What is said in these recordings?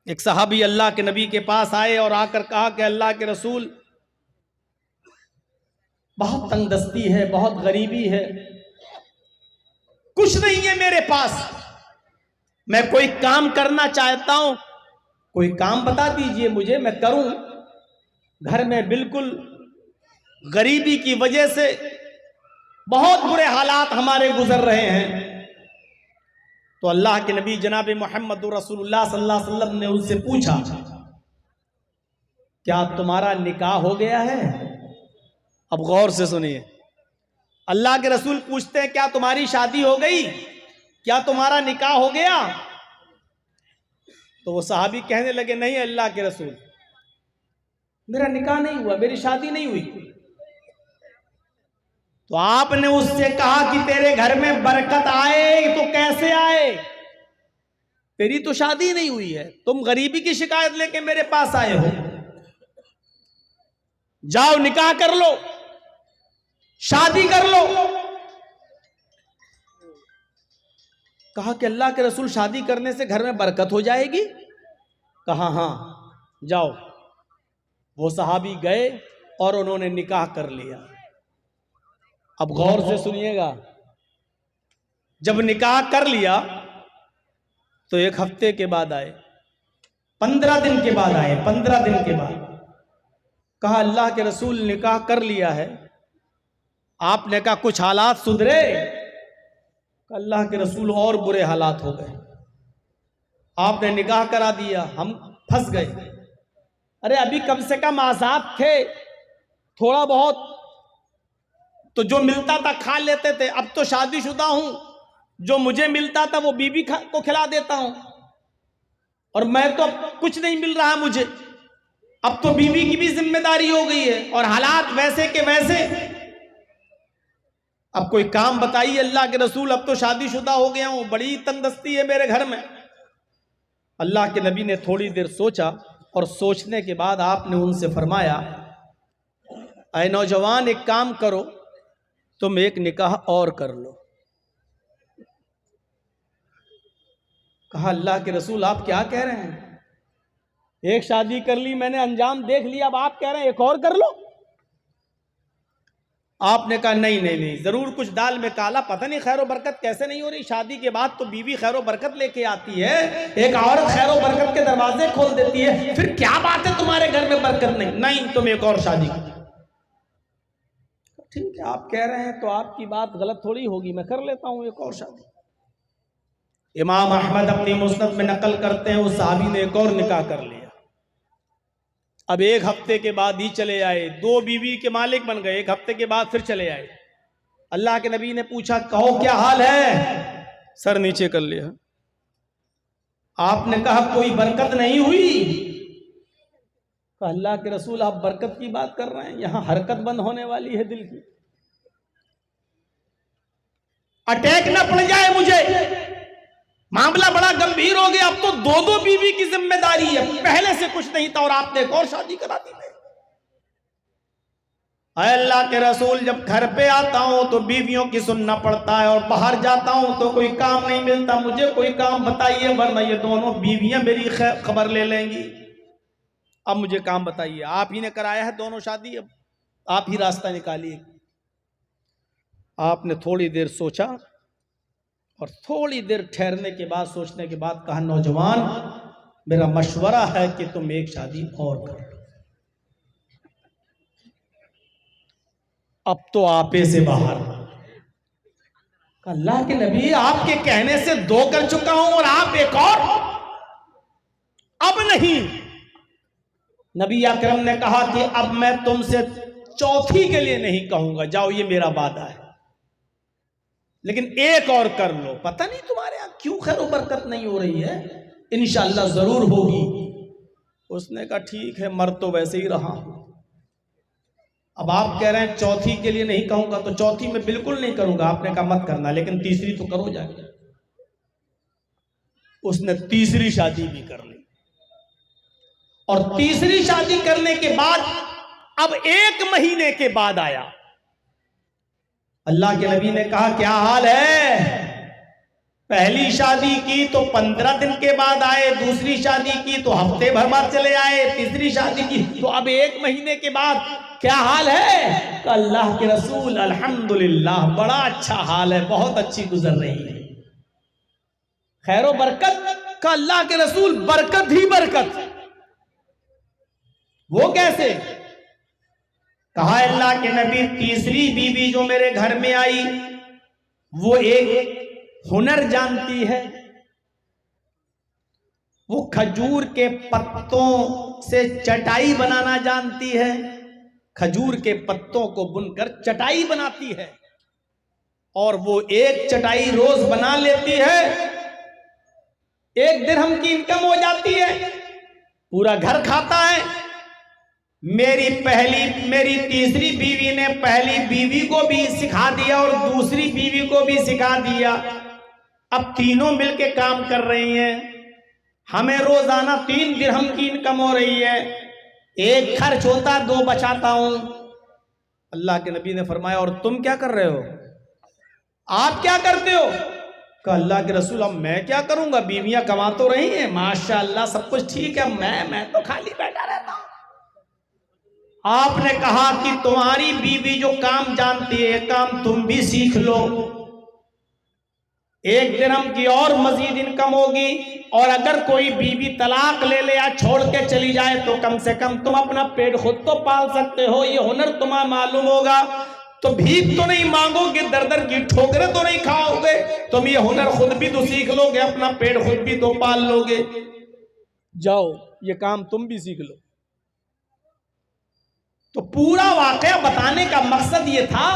एक सहाबी अल्लाह के नबी के पास आए और आकर कहा कि अल्लाह के रसूल, बहुत तंगदस्ती है, बहुत गरीबी है, कुछ नहीं है मेरे पास, मैं कोई काम करना चाहता हूं, कोई काम बता दीजिए मुझे, मैं करूं। घर में बिल्कुल गरीबी की वजह से बहुत बुरे हालात हमारे गुजर रहे हैं। तो अल्लाह के नबी जनाब मोहम्मद रसूलुल्लाह सल्लल्लाहु अलैहि वसल्लम ने उनसे पूछा, क्या तुम्हारा निकाह हो गया है? अब गौर से सुनिए, अल्लाह के रसूल पूछते हैं क्या तुम्हारी शादी हो गई, क्या तुम्हारा निकाह हो गया? तो वो सहाबी कहने लगे, नहीं अल्लाह के रसूल, मेरा निकाह नहीं हुआ, मेरी शादी नहीं हुई। तो आपने उससे कहा कि तेरे घर में बरकत आए, तो कैसे आए? तेरी तो शादी नहीं हुई है, तुम गरीबी की शिकायत लेके मेरे पास आए हो, जाओ निकाह कर लो, शादी कर लो। कहा कि अल्लाह के रसूल, शादी करने से घर में बरकत हो जाएगी? कहा हाँ, जाओ। वो सहाबी गए और उन्होंने निकाह कर लिया। अब गौर से सुनिएगा, जब निकाह कर लिया तो एक हफ्ते के बाद आए, 15 दिन के बाद आए, 15 दिन के बाद कहा अल्लाह के रसूल निकाह कर लिया है। आपने कहा कुछ हालात सुधरे? अल्लाह के रसूल और बुरे हालात हो गए, आपने निकाह करा दिया, हम फंस गए। अरे अभी कम से कम आजाद थे, थोड़ा बहुत तो जो मिलता था खा लेते थे, अब तो शादीशुदा हूं, जो मुझे मिलता था वो बीवी को खिला देता हूं, और मैं तो अब कुछ नहीं मिल रहा मुझे, अब तो बीवी की भी जिम्मेदारी हो गई है और हालात वैसे के वैसे। अब कोई काम बताइए अल्लाह के रसूल, अब तो शादीशुदा हो गया हूं, बड़ी तंगदस्ती है मेरे घर में। अल्लाह के नबी ने थोड़ी देर सोचा और सोचने के बाद आपने उनसे फरमाया, ऐ नौजवान, एक काम करो, तुम एक निकाह और कर लो। कहा अल्लाह के रसूल, आप क्या कह रहे हैं? एक शादी कर ली मैंने, अंजाम देख लिया, अब आप कह रहे हैं एक और कर लो? आपने कहा नहीं नहीं नहीं, जरूर कुछ दाल में काला, पता नहीं खैर बरकत कैसे नहीं हो रही। शादी के बाद तो बीवी खैर बरकत लेके आती है, एक औरत खैर बरकत के दरवाजे खोल देती है, फिर क्या बात है तुम्हारे घर में बरकत नहीं? नहीं, तुम एक और शादी करो। ठीक है, आप कह रहे हैं तो आपकी बात गलत थोड़ी होगी, मैं कर लेता हूं एक और शादी। इमाम अहमद अपनी मुस्नद में नकल करते हैं, उस साहबी ने एक और निकाह कर लिया। अब एक हफ्ते के बाद ही चले आए, 2 बीवी के मालिक बन गए, एक हफ्ते के बाद फिर चले आए। अल्लाह के नबी ने पूछा, कहो क्या हाल है? सर नीचे कर लिया। आपने कहा कोई बरकत नहीं हुई? अल्लाह के रसूल, आप बरकत की बात कर रहे हैं, यहां हरकत बंद होने वाली है दिल की, अटैक ना पड़ जाए मुझे, मामला बड़ा गंभीर हो गया, अब तो 2 बीवी की जिम्मेदारी है, पहले से कुछ नहीं था और आपने एक और शादी करा दी। अल्लाह के रसूल, जब घर पे आता हूं तो बीवियों की सुनना पड़ता है, और बाहर जाता हूं तो कोई काम नहीं मिलता, मुझे कोई काम बताइए वरना ये दोनों बीवियां मेरी खबर ले लेंगी। अब मुझे काम बताइए, आप ही ने कराया है दोनों शादी, अब आप ही रास्ता निकालिए। आपने थोड़ी देर सोचा और थोड़ी देर ठहरने के बाद, सोचने के बाद कहा, नौजवान, मेरा मशवरा है कि तुम एक शादी और कर लो, अब तो आपे से बाहर। अल्लाह के नबी, आपके कहने से 2 कर चुका हूं और आप एक और? अब नहीं। नबी अकरम ने कहा कि अब मैं तुमसे चौथी के लिए नहीं कहूंगा, जाओ ये मेरा वादा है, लेकिन एक और कर लो। पता नहीं तुम्हारे यहां क्यों खैर बरकत नहीं हो रही है, इंशाअल्लाह जरूर होगी। उसने कहा ठीक है, मर तो वैसे ही रहा हूं, अब आप कह रहे हैं चौथी के लिए नहीं कहूंगा, तो चौथी में बिल्कुल नहीं करूंगा। आपने कहा मत करना, लेकिन तीसरी तो करो जाके। उसने तीसरी शादी भी कर ली, और तीसरी शादी करने के बाद अब 1 महीने के बाद आया। अल्लाह के नबी ने कहा क्या हाल है? पहली शादी की तो 15 दिन के बाद आए, दूसरी शादी की तो हफ्ते भर बाद चले आए, तीसरी शादी की तो अब 1 महीने के बाद। क्या हाल है? तो अल्लाह के रसूल अल्हम्दुलिल्लाह बड़ा अच्छा हाल है, बहुत अच्छी गुजर रही है, खैरो बरकत का। अल्लाह के रसूल बरकत ही बरकत। वो कैसे? कहा अल्लाह के नबी तीसरी बीवी जो मेरे घर में आई वो एक हुनर जानती है, वो खजूर के पत्तों से चटाई बनाना जानती है, खजूर के पत्तों को बुनकर चटाई बनाती है, और वो एक चटाई रोज बना लेती है, 1 दिरहम की इनकम हो जाती है, पूरा घर खाता है। मेरी तीसरी बीवी ने पहली बीवी को भी सिखा दिया और दूसरी बीवी को भी सिखा दिया। अब तीनों मिलके काम कर रही हैं, हमें रोजाना 3 दिरहम की इनकम हो रही है, 1 खर्च होता 2 बचाता हूं। अल्लाह के नबी ने फरमाया और तुम क्या कर रहे हो? आप क्या करते हो? कहा अल्लाह के रसूल अब मैं क्या करूंगा, बीवियां कमा तो रही हैं, माशाअल्लाह सब कुछ ठीक है, मैं तो खाली बैठा रहता हूं। आपने कहा कि तुम्हारी बीवी जो काम जानती है काम तुम भी सीख लो, 1 दिरहम की और मजीद इनकम होगी, और अगर कोई बीवी तलाक ले ले या छोड़ के चली जाए तो कम से कम तुम अपना पेट खुद तो पाल सकते हो, ये हुनर तुम्हें मालूम होगा, तो भीख तो नहीं मांगोगे, दर दर की ठोकरें तो नहीं खाओगे, तुम ये हुनर खुद भी तो सीख लोगे, अपना पेट खुद भी तो पाल लोगे, जाओ ये काम तुम भी सीख लो। तो पूरा वाकया बताने का मकसद ये था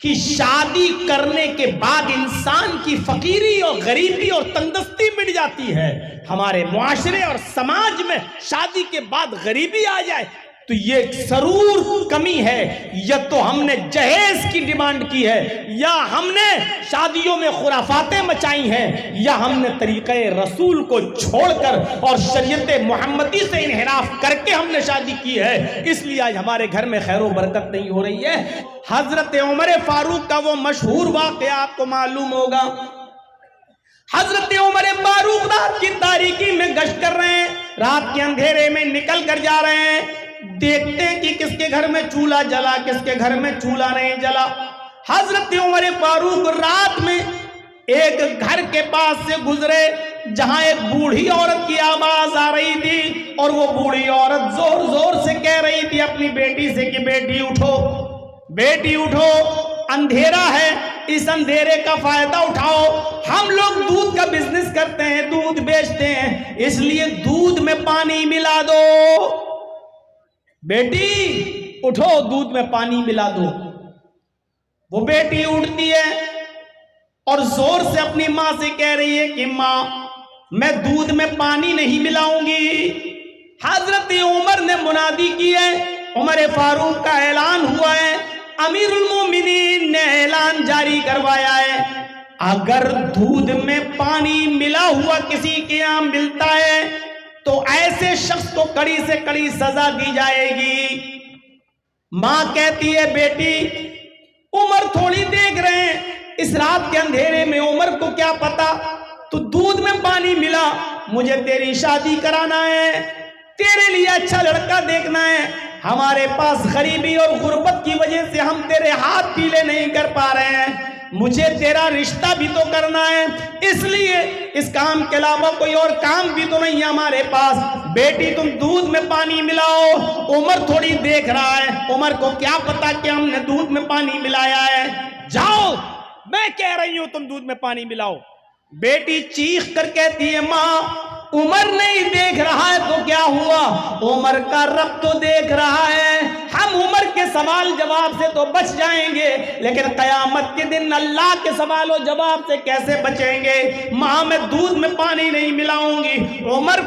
कि शादी करने के बाद इंसान की फकीरी और गरीबी और तंगदस्ती मिट जाती है। हमारे मुआशरे और समाज में शादी के बाद गरीबी आ जाए तो ये जरूर कमी है, या तो हमने जहेज की डिमांड की है, या हमने शादियों में खुराफातें मचाई हैं, या हमने तरीक़े रसूल को छोड़कर और शरीयत मोहम्मदी से इन्हिराफ करके हमने शादी की है, इसलिए आज हमारे घर में खैर व बरकत नहीं हो रही है। हजरत उमर फारूक का वो मशहूर वाक़या आपको मालूम होगा। हजरत उमर फारूक रात की तारीकी में गश्त कर रहे हैं, रात के अंधेरे में निकल कर जा रहे हैं, देखते हैं कि किसके घर में चूल्हा जला, किसके घर में चूल्हा नहीं जला। हजरत उमर फारूक रात में एक घर के पास से गुजरे जहां एक बूढ़ी औरत की आवाज आ रही थी, और वो बूढ़ी औरत जोर जोर से कह रही थी अपनी बेटी से कि बेटी उठो, बेटी उठो, अंधेरा है, इस अंधेरे का फायदा उठाओ, हम लोग दूध का बिजनेस करते हैं, दूध बेचते हैं, इसलिए दूध में पानी मिला दो, बेटी उठो दूध में पानी मिला दो। वो बेटी उठती है और जोर से अपनी माँ से कह रही है कि माँ मैं दूध में पानी नहीं मिलाऊंगी। हजरत उमर ने मुनादी की है, उमर फारूक का ऐलान हुआ है, अमीरुल मोमिनीन ने ऐलान जारी करवाया है, अगर दूध में पानी मिला हुआ किसी के यहाँ मिलता है तो ऐसे शख्स को कड़ी से कड़ी सजा दी जाएगी। मां कहती है बेटी उमर थोड़ी देख रहे हैं, इस रात के अंधेरे में उमर को क्या पता, तो दूध में पानी मिला, मुझे तेरी शादी कराना है, तेरे लिए अच्छा लड़का देखना है, हमारे पास गरीबी और गुर्बत की वजह से हम तेरे हाथ पीले नहीं कर पा रहे हैं, मुझे तेरा रिश्ता भी तो करना है, इसलिए इस काम के अलावा कोई और काम भी तो नहीं है हमारे पास, बेटी तुम दूध में पानी मिलाओ। उमर थोड़ी देख रहा है, उमर को क्या पता कि हमने दूध में पानी मिलाया है, जाओ मैं कह रही हूं तुम दूध में पानी मिलाओ। बेटी चीख कर कहती है माँ उमर नहीं देख रहा है तो क्या हुआ, उमर का रब तो देख रहा है, हम उमर के सवाल जवाब से तो बच जाएंगे, लेकिन कयामत के दिन अल्लाह के सवाल और जवाब से कैसे बचेंगे। माँ मैं दूध में पानी नहीं मिलाऊंगी, उमर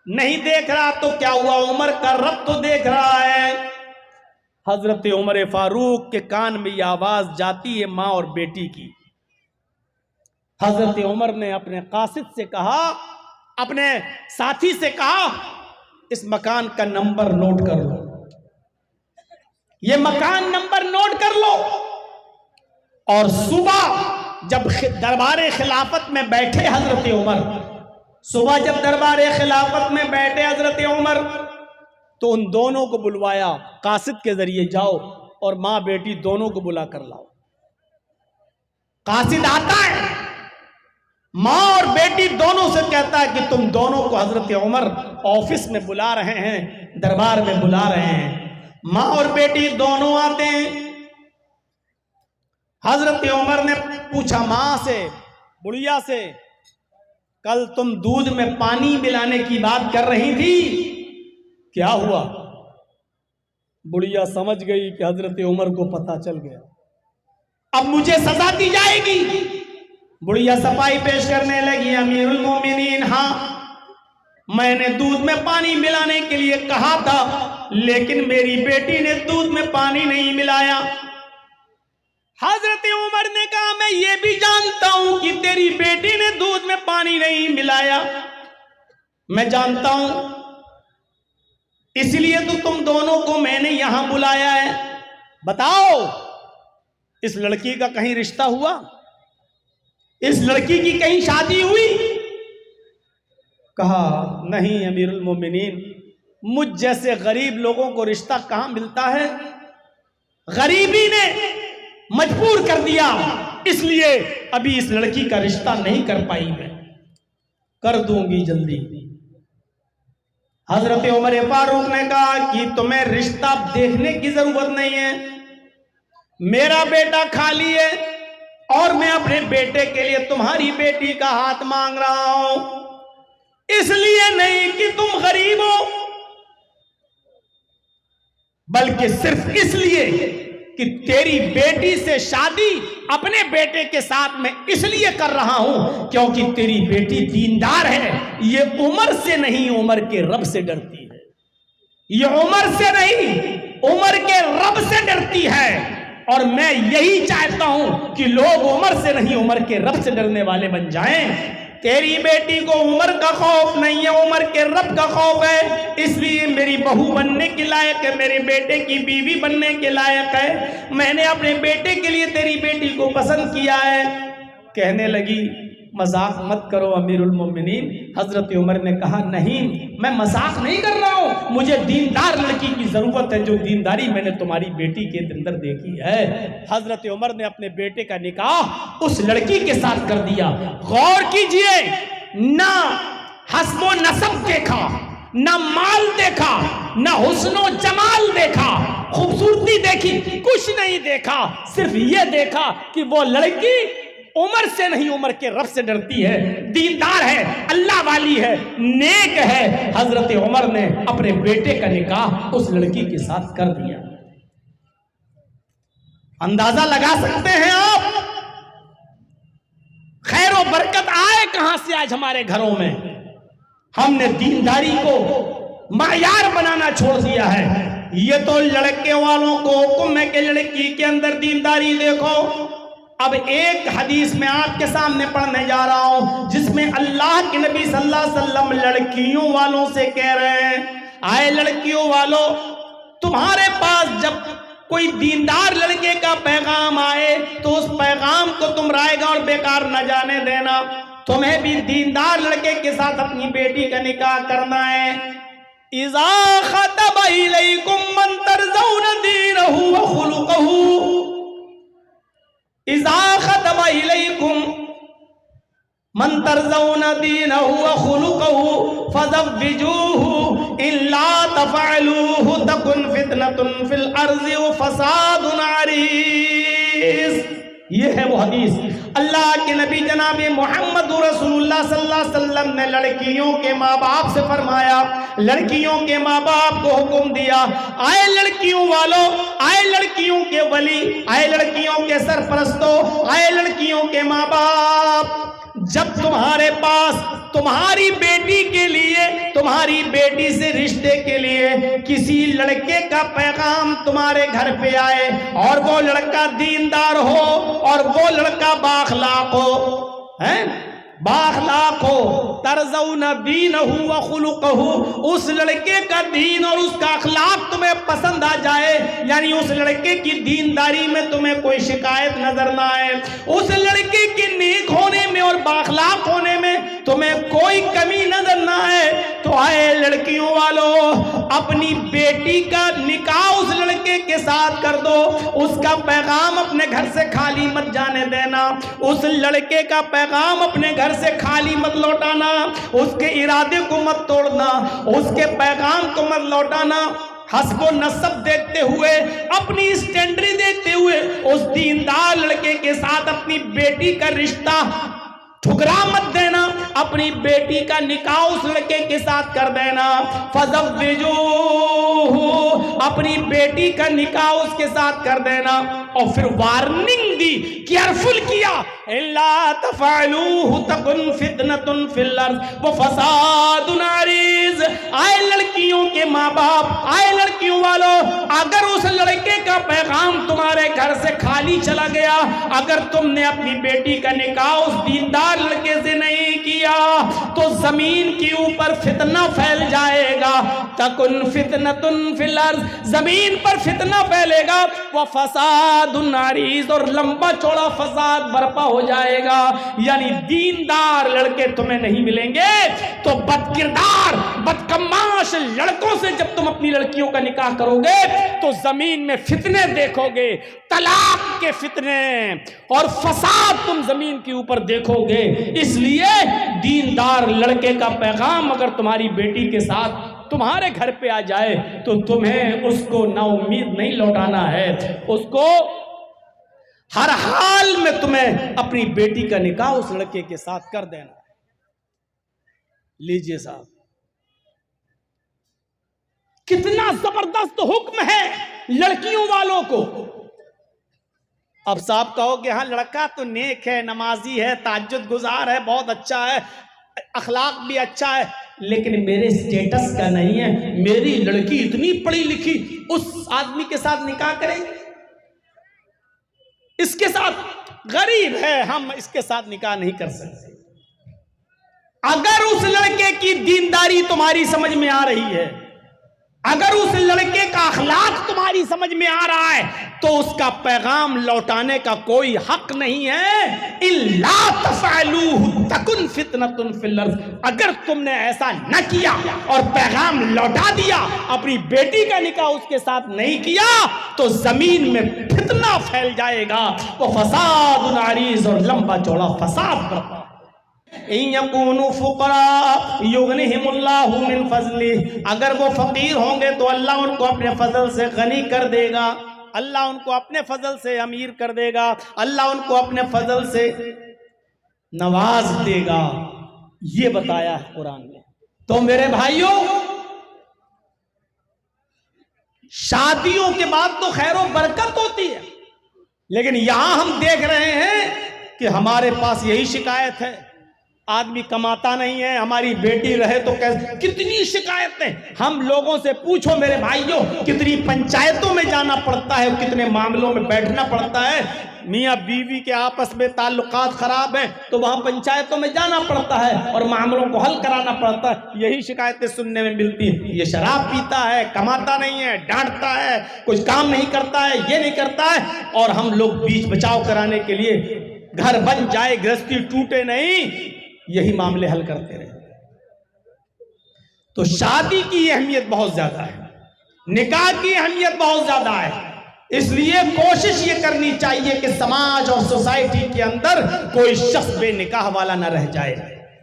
नहीं देख रहा तो क्या हुआ, उमर का रब तो देख रहा है। हजरत उमर फारूक के कान में यह आवाज जाती है माँ और बेटी की। हजरत उमर ने अपने कासिद से कहा, अपने साथी से कहा, इस मकान का नंबर नोट कर लो, ये मकान नंबर नोट कर लो, और सुबह जब दरबार खिलाफत में बैठे हजरत उमर, सुबह जब दरबार खिलाफत में बैठे हजरत उमर, तो उन दोनों को बुलवाया कासिद के जरिए, जाओ और माँ बेटी दोनों को बुला कर लाओ। कासिद आता है, माँ और बेटी दोनों से कहता है कि तुम दोनों को हजरत उमर ऑफिस में बुला रहे हैं, दरबार में बुला रहे हैं। माँ और बेटी दोनों आते हैं। हजरत उमर ने पूछा माँ से, बुढ़िया से, कल तुम दूध में पानी मिलाने की बात कर रही थी, क्या हुआ? बुढ़िया समझ गई कि हजरत उमर को पता चल गया, अब मुझे सजा दी जाएगी। बुढ़िया सफाई पेश करने लगी, अमीरुल मोमिनीन, हाँ मैंने दूध में पानी मिलाने के लिए कहा था, लेकिन मेरी बेटी ने दूध में पानी नहीं मिलाया। हजरत उमर ने कहा मैं ये भी जानता हूं कि तेरी बेटी ने दूध में पानी नहीं मिलाया, मैं जानता हूं, इसलिए तो तुम दोनों को मैंने यहां बुलाया है। बताओ इस लड़की का कहीं रिश्ता हुआ? इस लड़की की कहीं शादी हुई? कहा नहीं अमीरुल मोमिनीन, मुझ जैसे गरीब लोगों को रिश्ता कहां मिलता है, गरीबी ने मजबूर कर दिया, इसलिए अभी इस लड़की का रिश्ता नहीं कर पाई, मैं कर दूंगी जल्दी। हजरत उमर फारूक ने कहा कि तुम्हें रिश्ता देखने की जरूरत नहीं है, मेरा बेटा खाली है और मैं अपने बेटे के लिए तुम्हारी बेटी का हाथ मांग रहा हूं, इसलिए नहीं कि तुम गरीब हो, बल्कि सिर्फ इसलिए कि तेरी बेटी से शादी अपने बेटे के साथ मैं इसलिए कर रहा हूं क्योंकि तेरी बेटी दीनदार है। ये उमर से नहीं, उमर के रब से डरती है। ये उमर से नहीं, उमर के रब से डरती है। और मैं यही चाहता हूं कि लोग उमर से नहीं, उमर के रब से डरने वाले बन जाएं। तेरी बेटी को उमर का खौफ नहीं है, उमर के रब का खौफ है, इसलिए मेरी बहू बनने के लायक है, मेरे बेटे की बीवी बनने के लायक है। मैंने अपने बेटे के लिए तेरी बेटी को पसंद किया है। कहने लगी मजाक मत करो अमीरुल मोमिनीन। हजरत उमर ने कहा नहीं, मैं मजाक नहीं कर रहा हूं, मुझे दीनदार लड़की की जरूरत है, जो दीनदारी मैंने तुम्हारी बेटी के अंदर देखी है। हजरत उमर ने अपने बेटे का निकाह उस लड़की के साथ कर दिया। गौर कीजिए, ना हस्बो नसब देखा, ना माल देखा, ना हुस्नो जमाल देखा, खूबसूरती देखी, कुछ नहीं देखा, सिर्फ ये देखा कि वो लड़की उमर से नहीं, उमर के रब से डरती है, दीनदार है, अल्लाह वाली है, नेक है। हजरत उमर ने अपने बेटे का निकाह उस लड़की के साथ कर दिया। अंदाजा लगा सकते हैं आप खैर और बरकत आए कहां से आज हमारे घरों में। हमने दीनदारी को मायार बनाना छोड़ दिया है। ये तो लड़के वालों को हुक्म है कि लड़की के अंदर दीनदारी देखो। अब एक हदीस में आपके सामने पढ़ने जा रहा हूं जिसमें अल्लाह के नबी सल्लल्लाहु अलैहि वसल्लम लड़कियों वालों से कह रहे हैं, आए लड़कियों वालों, तुम्हारे पास जब कोई दीनदार लड़के का पैगाम आए तो उस पैगाम को तुम रायगा और बेकार न जाने देना। तुम्हें भी दीनदार लड़के के साथ अपनी बेटी का निकाह करना है। इज़ा ख़तबा इलैकुम मन तरज़ौना दीनहु व खुलुक़हु, इज़ा ख़तबा इलैकुम मन तरज़ौना दीनहु व खुलुक़हु फ़ज़व्विजूहु इल्ला तफ़अलूहु तकुन फ़ितनतुन फ़िल अर्ज़ि व फ़सादुन अरीज़। ये है वो हदीस। अल्लाह के नबी जनाब मोहम्मद रसूलुल्लाह सल्लल्लाहु अलैहि वसल्लम ने लड़कियों के माँ बाप से फरमाया, लड़कियों के माँ बाप को हुक्म दिया, आए लड़कियों वालों, आए लड़कियों के वली, आए लड़कियों के सरपरस्तों, आए लड़कियों के माँ बाप, जब तुम्हारे पास तुम्हारी बेटी के लिए, तुम्हारी बेटी से रिश्ते के लिए किसी लड़के का पैगाम तुम्हारे घर पे आए और वो लड़का दीनदार हो और वो लड़का बाखलाक हो, हैं, बाखलाक हो, तरज़ौन दीनहु व खुलुकहु, उस लड़के का दीन और उसका अखलाक तुम्हें पसंद आ जाए, यानी उस लड़के की दीनदारी में तुम्हें कोई शिकायत नजर ना आए, उस लड़के के नेक होने में और बाखलाक होने में तुम्हें कोई कमी नजर ना आए, तो आए लड़कियों वालों, अपनी बेटी का निकाह उस लड़के के साथ कर दो। उसका पैगाम अपने घर से खाली मत जाने देना, उस लड़के का पैगाम अपने घर से खाली मत लौटाना, उसके इरादे को मत तोड़ना, उसके पैगाम को मत लौटाना। हस्बो नसब देखते हुए, अपनी स्टैंडर्ड देखते हुए उस दीनदार लड़के के साथ अपनी बेटी का रिश्ता ठुकरा मत देना, अपनी बेटी का निकाह उस लड़के के साथ कर देना। फज़व्विजूहु, अपनी बेटी का निकाह उसके साथ कर देना। और फिर वार्निंग दी, केयरफुल किया, इल्ला तफ़अलूहु तकुन फितनतुन फिल अर्ज़ व फ़सादुन अरीज़। आए लड़कियों के माँ बाप, आए लड़कियों वालों, अगर उस लड़के का पैगाम तुम्हारे घर से खाली चला गया, अगर तुमने अपनी बेटी का निकाह उस दीनदार लड़के से नहीं किया, तो जमीन के ऊपर फितना फैल जाएगा। तकुन फितनतुन फिल अर्ज़, जमीन पर फितना फैलेगा, व फ़सादुन अरीज़, और लंबा चौड़ा फसाद बर्पा हो जाएगा। यानी दीनदार लड़के तुम्हें नहीं मिलेंगे, तो बदकिरदार बदकमाश लड़कों से जब तुम अपनी लड़कियों का निकाह करोगे तो जमीन में फितने देखोगे, तलाक के फितने और फसाद तुम जमीन के ऊपर देखोगे। इसलिए दीनदार लड़के का पैगाम अगर तुम्हारी बेटी के साथ तुम्हारे घर पे आ जाए तो तुम्हें उसको नाउम्मीद नहीं लौटाना है, उसको हर हाल में तुम्हें अपनी बेटी का निकाह उस लड़के के साथ कर देना। लीजिए साहब, कितना जबरदस्त हुक्म है लड़कियों वालों को। अब साहब कहो कि हाँ लड़का तो नेक है, नमाजी है, ताज्जुद गुजार है, बहुत अच्छा है, अखलाक भी अच्छा है, लेकिन मेरे स्टेटस का नहीं है, मेरी लड़की इतनी पढ़ी लिखी, उस आदमी के साथ निकाह करेंगे, इसके साथ गरीब है, हम इसके साथ निकाह नहीं कर सकते। अगर उस लड़के की दीनदारी तुम्हारी समझ में आ रही है, अगर उस लड़के का अखलाक तुम्हारी समझ में आ रहा है, तो उसका पैगाम लौटाने का कोई हक नहीं है। इल्ला तफ़अलूहु तकुन फितनतुन फिल अर्ज़, अगर तुमने ऐसा न किया और पैगाम लौटा दिया, अपनी बेटी का निकाह उसके साथ नहीं किया, तो जमीन में फितना फैल जाएगा, वो फसादुन अरीज़, और लंबा चौड़ा फसाद बर्पा। मिन फज़लिही, अगर वो फकीर होंगे तो अल्लाह उनको अपने फजल से गनी कर देगा, अल्लाह उनको अपने फजल से अमीर कर देगा, अल्लाह उनको अपने फजल से नवाज देगा। ये बताया है कुरान में। तो मेरे भाइयों, शादियों के बाद तो खैर और बरकत होती है, लेकिन यहां हम देख रहे हैं कि हमारे पास यही शिकायत है, आदमी कमाता नहीं है, हमारी बेटी रहे तो कैसे। कितनी शिकायतें, हम लोगों से पूछो मेरे भाइयों, कितनी पंचायतों में जाना पड़ता है, कितने मामलों में बैठना पड़ता है। मियाँ बीवी के आपस में ताल्लुकात खराब हैं तो वहां पंचायतों में जाना पड़ता है और मामलों को हल कराना पड़ता है। यही शिकायतें सुनने में मिलती हैं, ये शराब पीता है, कमाता नहीं है, डांटता है, कुछ काम नहीं करता है, ये नहीं करता है, और हम लोग बीच बचाव कराने के लिए घर बन जाए, गृहस्थी टूटे नहीं, यही मामले हल करते रहे। तो शादी की अहमियत बहुत ज्यादा है, निकाह की अहमियत बहुत ज्यादा है। इसलिए कोशिश ये करनी चाहिए कि समाज और सोसाइटी के अंदर कोई शख्स बेनिकाह वाला न रह जाए।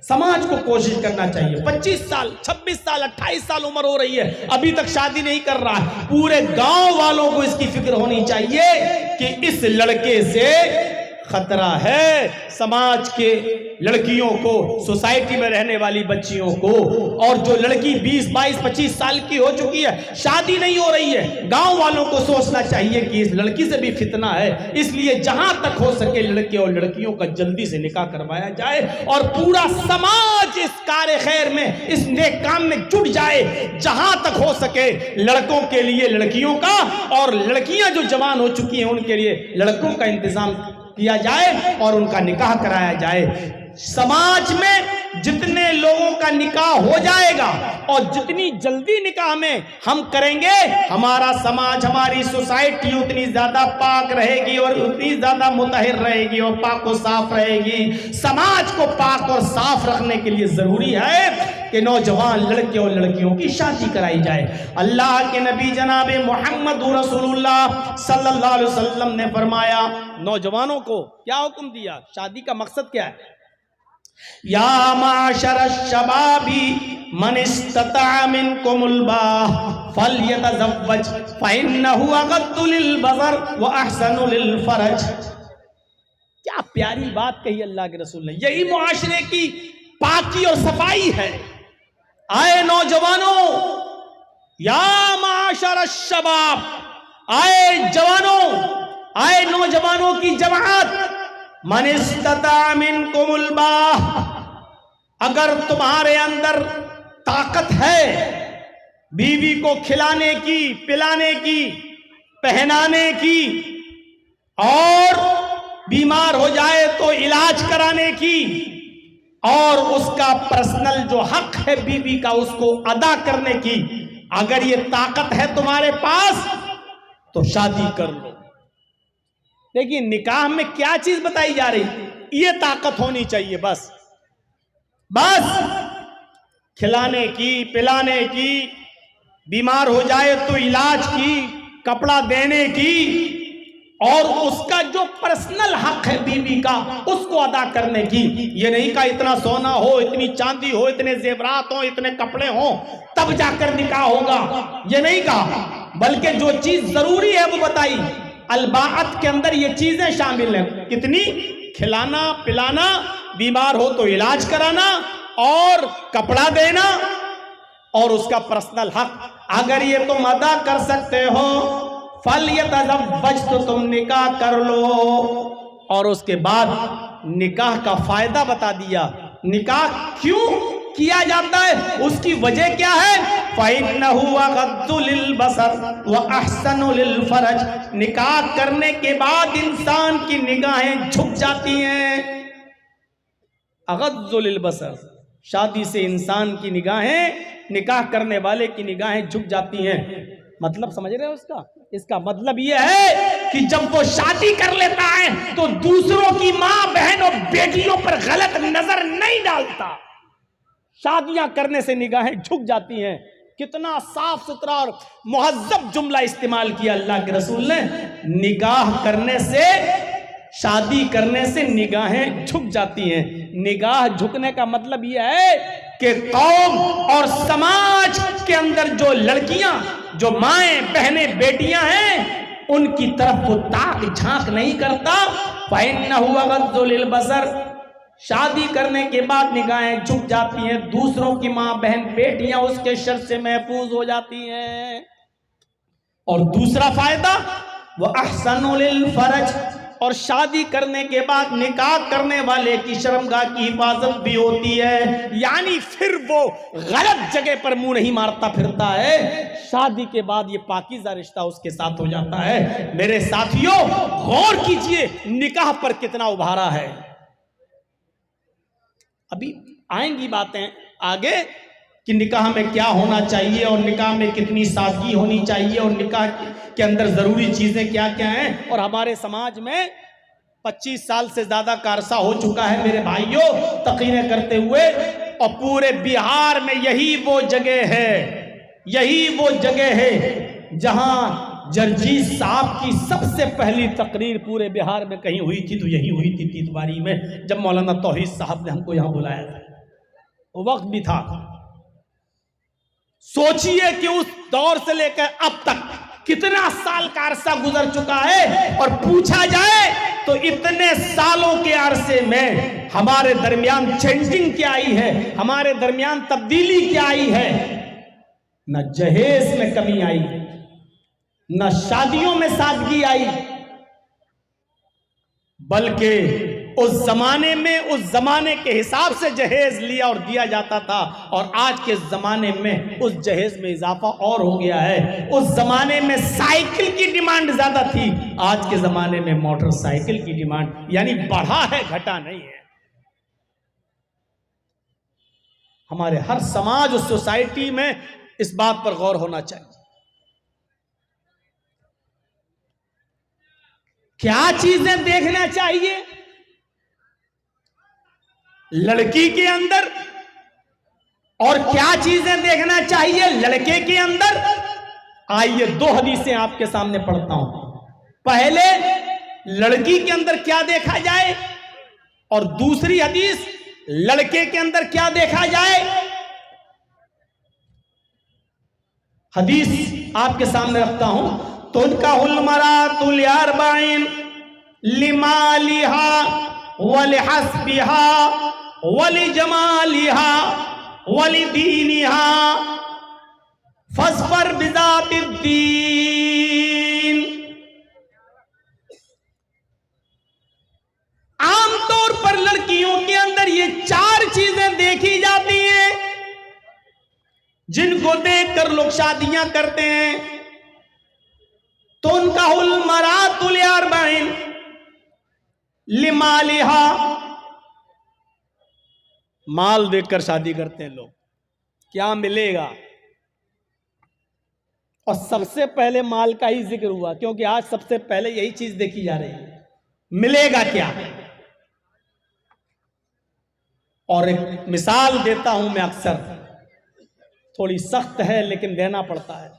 समाज को कोशिश करना चाहिए। 25 साल 26 साल 28 साल उम्र हो रही है, अभी तक शादी नहीं कर रहा है, पूरे गांव वालों को इसकी फिक्र होनी चाहिए कि इस लड़के से खतरा है समाज के लड़कियों को, सोसाइटी में रहने वाली बच्चियों को। और जो लड़की 20, 22, 25 साल की हो चुकी है, शादी नहीं हो रही है, गांव वालों को सोचना चाहिए कि इस लड़की से भी फितना है। इसलिए जहां तक हो सके लड़के और लड़कियों का जल्दी से निकाह करवाया जाए और पूरा समाज इस कार्य खैर में, इस नेक काम में जुट जाए। जहां तक हो सके लड़कों के लिए लड़कियों का, और लड़कियां जो जवान हो चुकी हैं उनके लिए लड़कों का इंतजाम किया जाए और उनका निकाह कराया जाए। समाज में जितने लोगों का निकाह हो जाएगा और जितनी जल्दी निकाह में हम करेंगे, हमारा समाज, हमारी सोसाइटी उतनी ज्यादा पाक रहेगी और उतनी ज्यादा मुतहर रहेगी और पाक और साफ रहेगी। समाज को पाक और साफ रखने के लिए जरूरी है कि नौजवान लड़के और लड़कियों की शादी कराई जाए। अल्लाह के नबी जनाब मोहम्मद रसूलुल्लाह सल्लल्लाहु अलैहि वसल्लम ने फरमाया, नौजवानों को क्या हुक्म दिया, शादी का मकसद क्या है? या माशर शबाबी मन इस्तता मिनकुमुल बाह फलयतज़व्वज फइन्नहु अगद्दु लिलबसर व अहसनु लिलफरज। क्या प्यारी बात कही अल्लाह के रसूल ने। यही मुआशरे की पाकी और सफाई है। आए नौजवानों, या माशर शबाब, आए जवानों, आए नौजवानों की जमात, मन इस्तता मिनकुमुल बाह, अगर तुम्हारे अंदर ताकत है बीवी को खिलाने की, पिलाने की, पहनाने की और बीमार हो जाए तो इलाज कराने की और उसका पर्सनल जो हक है बीवी का उसको अदा करने की, अगर ये ताकत है तुम्हारे पास तो शादी कर लो। देखिए निकाह में क्या चीज बताई जा रही, ये ताकत होनी चाहिए। बस खिलाने की, पिलाने की, बीमार हो जाए तो इलाज की, कपड़ा देने की और उसका जो पर्सनल हक है बीवी का उसको अदा करने की। ये नहीं कहा इतना सोना हो, इतनी चांदी हो, इतने जेवरात हो, इतने कपड़े हो तब जाकर निकाह होगा, ये नहीं कहा, बल्कि जो चीज जरूरी है वो बताई। अलबाअत के अंदर ये चीजें शामिल हैं, कितनी? खिलाना, पिलाना, बीमार हो तो इलाज कराना और कपड़ा देना और उसका पर्सनल हक। अगर ये तुम अदा कर सकते हो फलयतज़व्वज, तो तुम निकाह कर लो। और उसके बाद निकाह का फायदा बता दिया। निकाह क्यों किया जाता है, उसकी वजह क्या है? फ़इन्नहु अग़द्दु लिलबसर व अहसनु लिलफरज। निकाह करने के बाद इंसान की निगाहें झुक जाती हैं। अग़द्दु लिलबसर, शादी से इंसान की निगाहें, निकाह करने वाले की निगाहें झुक जाती हैं। मतलब समझ रहे हो उसका? इसका मतलब यह है कि जब वो शादी कर लेता है तो दूसरों की मां, बहन और बेटियों पर गलत नजर नहीं डालता। शादियां करने से निगाहें झुक जाती हैं। कितना साफ सुथरा और मुहज्जब जुमला इस्तेमाल किया अल्लाह के रसूल ने। निगाह करने से, शादी करने से निगाहें झुक जाती हैं। निगाह झुकने का मतलब यह है कि कौम और समाज के अंदर जो लड़कियां, जो माएं, बहनें, बेटियां हैं, उनकी तरफ वो ताक झांक नहीं करता। फ़इन्नहु अग़द्दु लिलबसर, शादी करने के बाद निगाहें झुक जाती हैं, दूसरों की मां, बहन, बेटियां उसके शर से महफूज हो जाती हैं। और दूसरा फायदा वो अहसनु लिलफरज, और शादी करने के बाद निकाह करने वाले की शर्मगाह की हिफाजत भी होती है। यानी फिर वो गलत जगह पर मुंह नहीं मारता फिरता है। शादी के बाद ये पाकीज़ा रिश्ता उसके साथ हो जाता है। मेरे साथियों गौर कीजिए निकाह पर कितना उभारा है। अभी आएंगी बातें आगे कि निकाह में क्या होना चाहिए और निकाह में कितनी सादगी होनी चाहिए और निकाह के अंदर जरूरी चीजें क्या क्या हैं। और हमारे समाज में 25 साल से ज्यादा का अरसा हो चुका है मेरे भाइयों तकरीरें करते हुए, और पूरे बिहार में यही वो जगह है जहां जर्जीत साहब की सबसे पहली तकरीर पूरे बिहार में कहीं हुई थी तो यही हुई थी तीतवारी में, जब मौलाना तौहीद साहब ने हमको यहां बुलाया था। वो वक्त भी था। सोचिए कि उस दौर से लेकर अब तक कितना साल का अरसा गुजर चुका है, और पूछा जाए तो इतने सालों के अरसे में हमारे दरमियान चेंजिंग क्या आई है, हमारे दरमियान तब्दीली क्या आई है। न जहेज में कमी आई, न शादियों में सादगी आई, बल्कि उस जमाने के हिसाब से जहेज लिया और दिया जाता था, और आज के जमाने में उस जहेज में इजाफा और हो गया है। उस जमाने में साइकिल की डिमांड ज्यादा थी, आज के जमाने में मोटरसाइकिल की डिमांड, यानी बढ़ा है घटा नहीं है। हमारे हर समाज और सोसाइटी में इस बात पर गौर होना चाहिए। क्या चीजें देखना चाहिए लड़की के अंदर और क्या चीजें देखना चाहिए लड़के के अंदर? आइए दो हदीसें आपके सामने पढ़ता हूं। पहले लड़की के अंदर क्या देखा जाए और दूसरी हदीस लड़के के अंदर क्या देखा जाए। हदीस आपके सामने रखता हूं। तुनकाहुल मरातुल अर्बाइन लिमालिहा वलिहस्बिहा वलिजमालिहा वलिदीनिहा फस्फर बिजातिद्दीन। आमतौर पर लड़कियों के अंदर ये चार चीजें देखी जाती हैं जिनको देखकर लोग शादियां करते हैं। तो उनका मरातुल अर्बाइन लिमालिहा, माल देखकर शादी करते हैं लोग, क्या मिलेगा। और सबसे पहले माल का ही जिक्र हुआ क्योंकि आज सबसे पहले यही चीज देखी जा रही है, मिलेगा क्या। और एक मिसाल देता हूं मैं, अक्सर थोड़ी सख्त है लेकिन देना पड़ता है।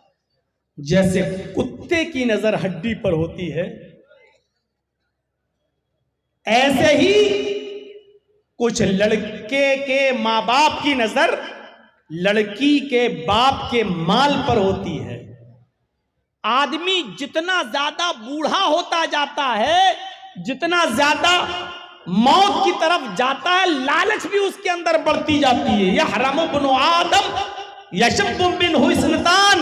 जैसे कुत्ते की नजर हड्डी पर होती है, ऐसे ही कुछ लड़के के मां बाप की नजर लड़की के बाप के माल पर होती है। आदमी जितना ज्यादा बूढ़ा होता जाता है, जितना ज्यादा मौत की तरफ जाता है, लालच भी उसके अंदर बढ़ती जाती है। यह हराम बनो आदम यशब बिन हुस्नतान।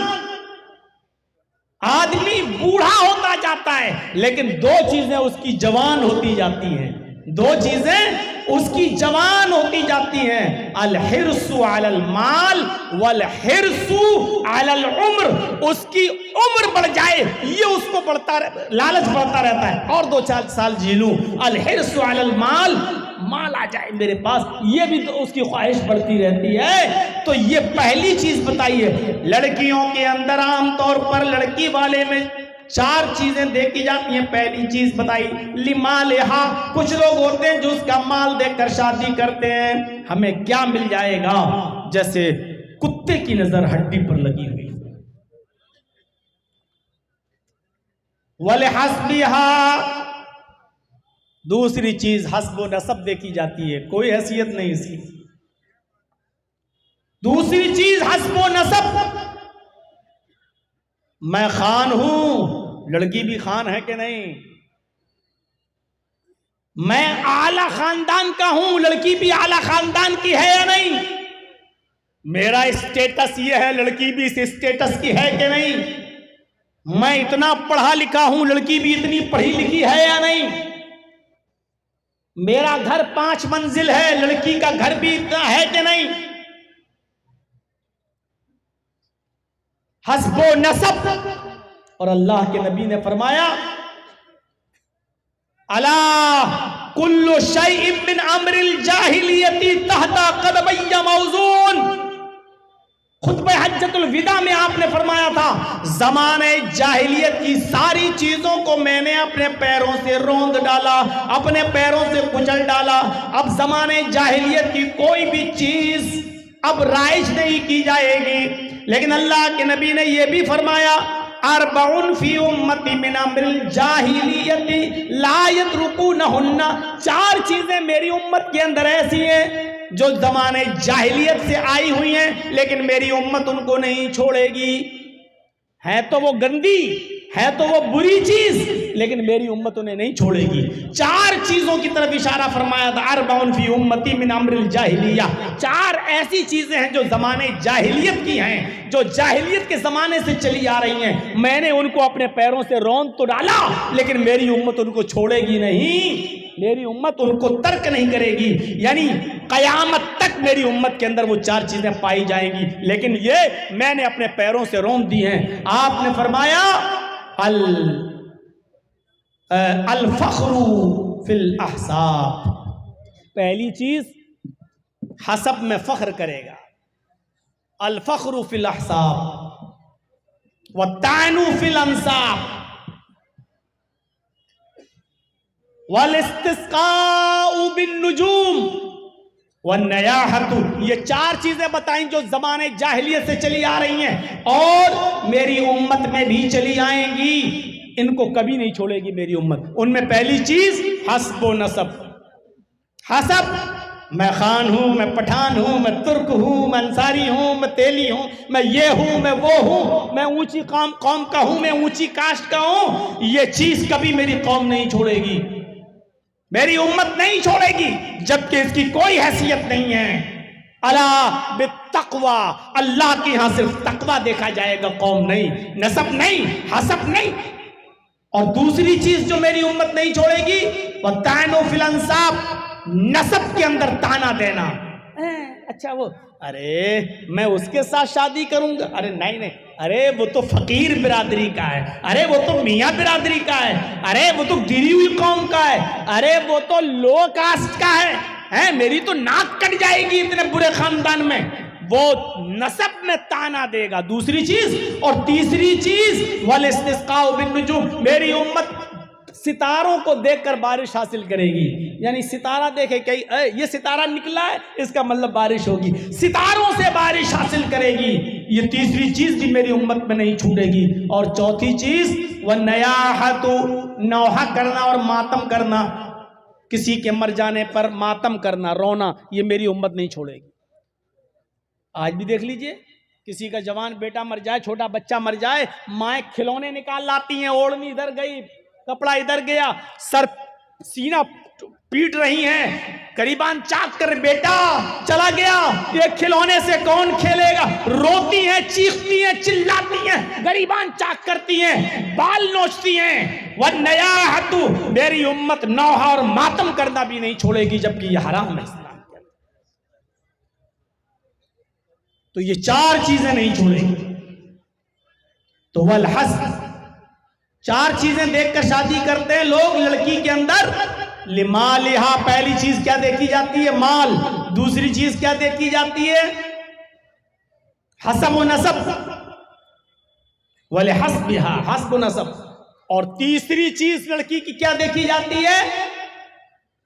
आदमी बूढ़ा होता जाता है लेकिन दो चीजें उसकी जवान होती जाती हैं, दो चीजें उसकी जवान होती जाती हैं, अल हिर्सु अलल माल वल हिर्सु अलल उम्र। उसकी उम्र बढ़ जाए ये उसको लालच बढ़ता रहता है, और 2-4 साल जी लूं। अल हिर्सु अलल माल, माल आ जाए मेरे पास, ये भी तो उसकी ख्वाहिश बढ़ती रहती है। तो ये पहली चीज बताइए। लड़कियों के अंदर आमतौर पर लड़की वाले में 4 चीजें देखी जाती हैं। पहली चीज बताई लिमालिहा, कुछ लोग होते हैं जो उसका माल देखकर शादी करते हैं। हमें क्या मिल जाएगा, जैसे कुत्ते की नजर हड्डी पर लगी हुई। वलिहस्बिहा, दूसरी चीज हस्ब व नसब देखी जाती है, कोई हैसियत नहीं इसकी। दूसरी चीज हस्ब व नसब, मैं खान हूं, लड़की भी खान है कि नहीं। मैं आला खानदान का हूं, लड़की भी आला खानदान की है या नहीं। मेरा स्टेटस ये है, लड़की भी इस स्टेटस की है कि नहीं। मैं इतना पढ़ा लिखा हूं, लड़की भी इतनी पढ़ी लिखी है या नहीं। मेरा घर 5 मंजिल है, लड़की का घर भी इतना है कि नहीं। हस्बो नसब। और अल्लाह के नबी ने फरमाया, अला कुल्लु शैइन मिन अम्रिल जाहिलियती तहता कदमैया मौजून। खुतबे हज्जतुल विदा में आपने फरमाया था, जमाने जाहिलियत की सारी चीजों को मैंने अपने पैरों से रौंद डाला, अपने पैरों से कुचल डाला। अब जमाने जाहिलियत की कोई भी चीज अब राइज नहीं की जाएगी। लेकिन अल्लाह के नबी ने यह भी फरमाया, अरबउन फी उम्मती मिन अम्रिल जाहिलियती ला यतरुकुनहुन्ना। 4 चीजें मेरी उम्मत के अंदर ऐसी हैं जो जमाने जाहिलियत से आई हुई हैं, लेकिन मेरी उम्मत उनको नहीं छोड़ेगी। है तो वो गंदी, है तो वो बुरी चीज, लेकिन मेरी उम्मत उन्हें नहीं छोड़ेगी। 4 चीजों की तरफ इशारा फरमाया था, अरबउन फी उम्मती मिन अम्रिल जाहिलिया। 4 ऐसी चीजें हैं जो जमाने जाहिलियत की हैं, जो जाहिलियत के जमाने से चली आ रही हैं। मैंने उनको अपने पैरों से रौंद तो डाला, लेकिन मेरी उम्मत उनको छोड़ेगी नहीं, मेरी उम्मत उनको तर्क नहीं करेगी। यानी कयामत तक मेरी उम्मत के अंदर वो 4 चीजें पाई जाएंगी, लेकिन ये मैंने अपने पैरों से रौंद दी हैं। आपने फरमाया अल फख्रु फिल अहसाब। पहली चीज हसब में फख्र करेगा। अल फख्रु फिल अहसाब व तानु फिल अंसाब वल इस्तिस्काउ बिन नुजूम व नयाहतु। ये 4 चीजें बताई जो जमाने जाहिलियत से चली आ रही हैं और मेरी उम्मत में भी चली आएंगी। इनको कभी नहीं छोड़ेगी मेरी उम्मत। उनमें पहली चीज हस्ब व नसब। हसब, मैं खान हूं, मैं पठान हूं, मैं तुर्क हूं, मैं अंसारी हूं, मैं तेली हूं, मैं ये हूं, मैं वो हूं, मैं ऊंची कौम का हूं, मैं ऊंची कास्ट का हूं। ये चीज कभी मेरी कौम नहीं छोड़ेगी, मेरी उम्मत नहीं छोड़ेगी, जबकि इसकी कोई हैसियत नहीं है। अला बित्तक़वा, अल्लाह के यहां सिर्फ तकवा देखा जाएगा, कौम नहीं, नसब नहीं, हसब नहीं। और दूसरी चीज जो मेरी उम्मत नहीं छोड़ेगी वो तानो फिल अंसाब, नसब के अंदर ताना देना। अच्छा वो, अरे मैं उसके साथ शादी करूंगा, अरे नहीं नहीं, अरे वो तो फकीर बिरादरी का है, अरे वो तो मियाँ बिरादरी का है, अरे वो तो गिरी हुई कौम का है, अरे वो तो लो कास्ट का है, मेरी तो नाक कट जाएगी इतने बुरे खानदान में। वो नसब में ताना देगा, दूसरी चीज। और तीसरी चीज वल इस्तिस्काउ बिन नुजूम, मेरी उम्मत सितारों को देखकर बारिश हासिल करेगी। यानी सितारा देखे कहीं ये सितारा निकला है, इसका मतलब बारिश होगी, सितारों से बारिश हासिल करेगी। ये तीसरी चीज भी मेरी उम्मत में नहीं छूटेगी। और चौथी चीज वह नयाहतु, नौहा करना और मातम करना, किसी के मर जाने पर मातम करना, रोना, ये मेरी उम्मत नहीं छोड़ेगी। आज भी देख लीजिए, किसी का जवान बेटा मर जाए, छोटा बच्चा मर जाए, माएँ खिलौने निकाल लाती हैं, ओढ़नी इधर गई, कपड़ा इधर गया, सर सीना पीट रही हैं, करीबान चाक कर बेटा चला गया, ये खिलौने से कौन खेलेगा। रोती हैं, चीखती हैं, चिल्लाती हैं, गरीबान चाक करती हैं, बाल नोचती हैं। वह नयाहतु, मेरी उम्मत नौहा और मातम करना भी नहीं छोड़ेगी, जबकि यह हराम है इस्लाम के अंदर। तो ये 4 चीजें नहीं छोड़ेगी। तो वल हस्ब, 4 चीजें देखकर शादी करते हैं लोग लड़की के अंदर। लिमालिहा, पहली चीज क्या देखी जाती है, माल। दूसरी चीज क्या देखी जाती है, हसब व नसब, वले हस्बिहा, हस्ब व नसब। और तीसरी चीज लड़की की क्या देखी जाती है,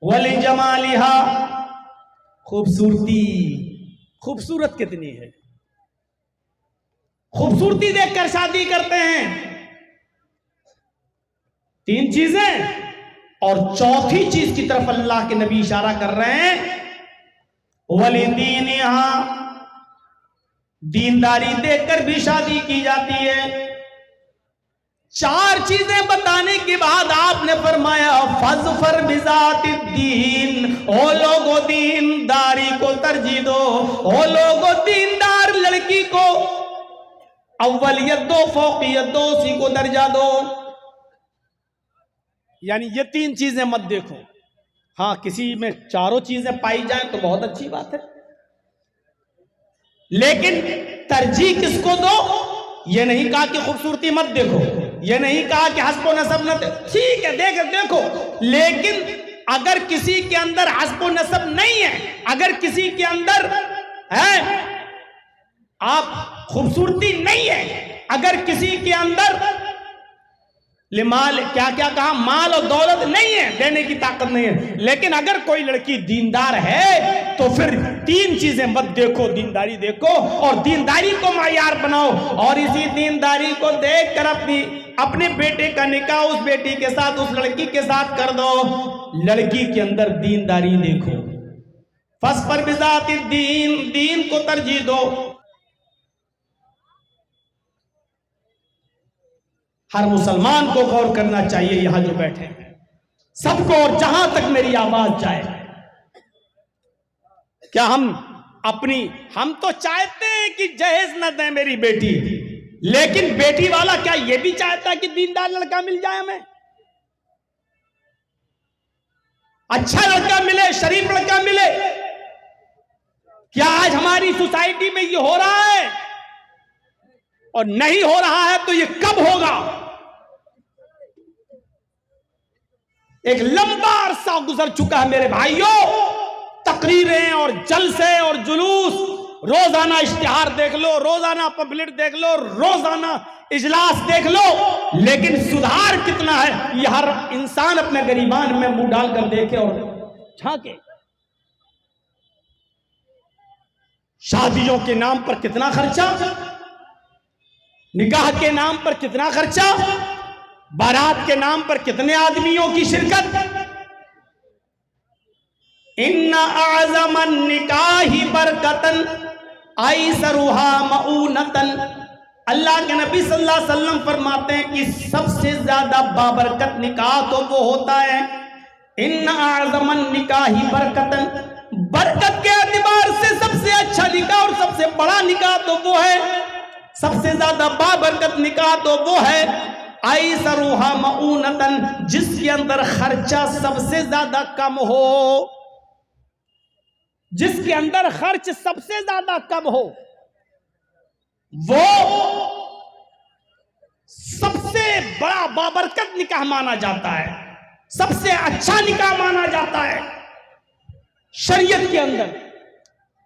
वले जमालिहा, खूबसूरती, खूबसूरत कितनी है, खूबसूरती देखकर शादी करते हैं। 3 चीजें। और चौथी चीज की तरफ अल्लाह के नबी इशारा कर रहे हैं, वलिदीनिहा, दीनदारी देखकर भी शादी की जाती है। 4 चीजें बताने के बाद आपने फरमाया फज़फर बिज़ातिद्दीन, ओ लोगो दीनदारी को तरजीह दो, ओ लोगो दीनदार लड़की को अव्वलियत दो, फौकियत दो, उसी को दर्जा दो। यानी ये 3 चीजें मत देखो। हाँ, किसी में चारों चीजें पाई जाए तो बहुत अच्छी बात है, लेकिन तरजीह किसको दो। ये नहीं कहा कि खूबसूरती मत देखो, ये नहीं कहा कि हस्ब नसब न, ठीक है देखो, लेकिन अगर किसी के अंदर हस्ब नसब नहीं है, अगर किसी के अंदर है आप खूबसूरती नहीं है, अगर किसी के अंदर लिमाल, क्या क्या कहा, माल और दौलत नहीं है, देने की ताकत नहीं है, लेकिन अगर कोई लड़की दीनदार है तो फिर 3 चीजें मत देखो, दीनदारी देखो और दीनदारी को मायार बनाओ। और इसी दीनदारी को देखकर अपने बेटे का निकाह उस बेटी के साथ, उस लड़की के साथ कर दो। लड़की के अंदर दीनदारी देखो, फज़फर बिज़ातिद्दीन, दीन को तरजीह दो। हर मुसलमान को गौर करना चाहिए, यहां जो बैठे हैं सबको, और जहां तक मेरी आवाज जाए, क्या हम तो चाहते हैं कि जहेज न दें मेरी बेटी, लेकिन बेटी वाला क्या ये भी चाहता है कि दीनदार लड़का मिल जाए हमें, अच्छा लड़का मिले, शरीफ लड़का मिले। क्या आज हमारी सोसाइटी में ये हो रहा है? और नहीं हो रहा है तो ये कब होगा? एक लंबा अरसा गुजर चुका है मेरे भाइयों, तब तकरीरें और जलसे और जुलूस, रोजाना इश्तिहार देख लो, रोजाना पम्फलेट देख लो, रोजाना इजलास देख लो, लेकिन सुधार कितना है ये हर इंसान अपने गरीबान में मुंह डालकर देखे और झांके। शादियों के नाम पर कितना खर्चा, निकाह के नाम पर कितना खर्चा, बारात के नाम पर कितने आदमियों की शिरकत। इन्ना आज़मन निकाही बरकतन आइसरुहा मऊनतन। अल्लाह के नबी सल्लल्लाहु अलैहि वसल्लम फरमाते हैं कि सबसे ज्यादा बाबरकत निकाह तो वो होता है, इन्ना आज़मन निकाही बरकतन, बरकत के एतबार से सबसे अच्छा निकाह और सबसे बड़ा निकाह तो वो है, सबसे ज्यादा बाबरकत निकाह तो वो है आइसरुहा मऊनतन, जिसके अंदर खर्चा सबसे ज्यादा कम हो, जिसके अंदर खर्च सबसे ज्यादा कम हो, वो सबसे बड़ा बाबरकत निकाह माना जाता है, सबसे अच्छा निकाह माना जाता है शरीयत के अंदर।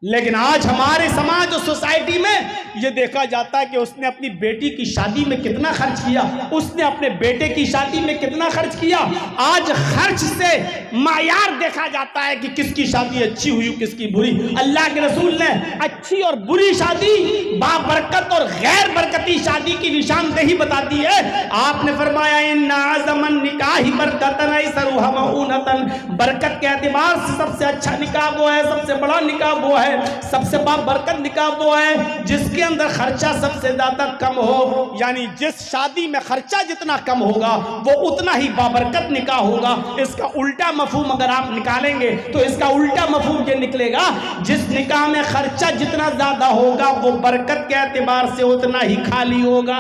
लेकिन आज हमारे समाज और सोसाइटी में यह देखा जाता है कि उसने अपनी बेटी की शादी में कितना खर्च किया, उसने अपने बेटे की शादी में कितना खर्च किया। आज खर्च से मायार देखा जाता है कि किसकी शादी अच्छी हुई किसकी बुरी। अल्लाह के रसूल ने अच्छी और बुरी शादी, बाबरकत और गैर बरकती शादी की निशानदेही बता दी है। आपने फरमाया इन्ना आज़मन निकाही बरकतन अयसरुहा मऊनतन, बरकत के एतबार से सबसे अच्छा निकाह वो है, सबसे बड़ा निकाह वो है, सबसे बाबरकत निकाह वो है जिसके अंदर खर्चा सबसे ज्यादा कम हो। यानी जिस शादी में खर्चा जितना कम होगा वो उतना ही बाबरकत निकाह होगा। इसका उल्टा मफहूम अगर आप निकालेंगे तो इसका उल्टा मफहूम ये निकलेगा, जिस निकाह में खर्चा जितना ज्यादा होगा वो बरकत के एतबार से उतना ही खाली होगा।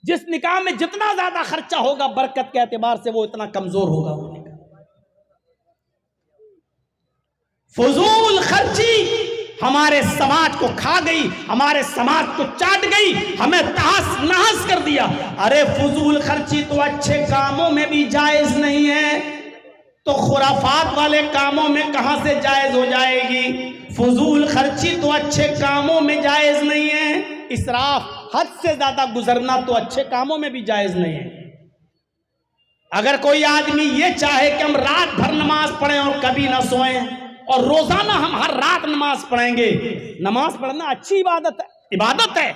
जिस निकाह में जितना ज्यादा खर्चा होगा बरकत के एतबार से वो इतना कमजोर होगा। वो निकाह फजूल खर्ची हमारे समाज को खा गई, हमारे समाज को चाट गई, हमें तहस नहस कर दिया। अरे फजूल खर्ची तो अच्छे कामों में भी जायज नहीं है, तो खुराफात वाले कामों में कहां से जायज हो जाएगी। फजूल खर्ची तो अच्छे कामों में जायज नहीं है, इसराफ हद से ज्यादा गुजरना तो अच्छे कामों में भी जायज नहीं है। अगर कोई आदमी ये चाहे कि हम रात भर नमाज पढ़ें और कभी ना सोएं और रोजाना हम हर रात नमाज पढ़ेंगे, नमाज पढ़ना अच्छी इबादत है,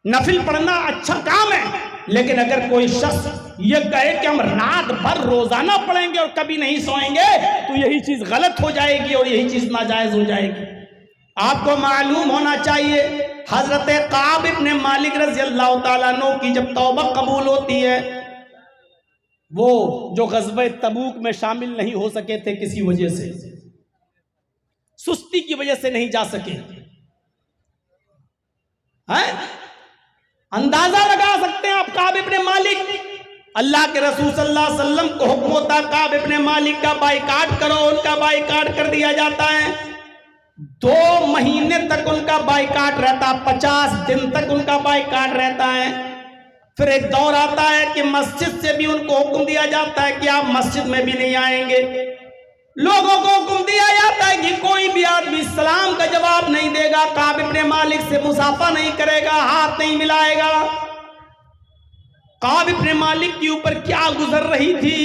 नफिल पढ़ना अच्छा काम है, लेकिन अगर कोई शख्स ये कहे कि हम रात भर रोजाना पढ़ेंगे और कभी नहीं सोएंगे तो यही चीज गलत हो जाएगी और यही चीज नाजायज हो जाएगी। आपको मालूम होना चाहिए हजरत काब इब्ने मालिक रज़ी अल्लाह ताला अन्हु की जब तौबा कबूल होती है, वो जो ग़ज़वे तबूक में शामिल नहीं हो सके थे, किसी वजह से सुस्ती की वजह से नहीं जा सके हैं? अंदाजा लगा सकते हैं आप काब इब्ने मालिक, अल्लाह के रसूल सल्लल्लाहु अलैहि वसल्लम को हुक्म होता काब इब्ने मालिक का बाइकाट करो, उनका बाइकाट कर दिया जाता है। 2 महीने तक उनका बाइकाट रहता, 50 दिन तक उनका बाइकाट रहता है। फिर एक दौर आता है कि मस्जिद से भी उनको हुक्म दिया जाता है कि आप मस्जिद में भी नहीं आएंगे। लोगों को हुक्म दिया जाता है कि कोई भी आदमी सलाम का जवाब नहीं देगा, काब इब्ने मालिक से मुसाफा नहीं करेगा, हाथ नहीं मिलाएगा। काब इब्ने मालिक के ऊपर क्या गुजर रही थी।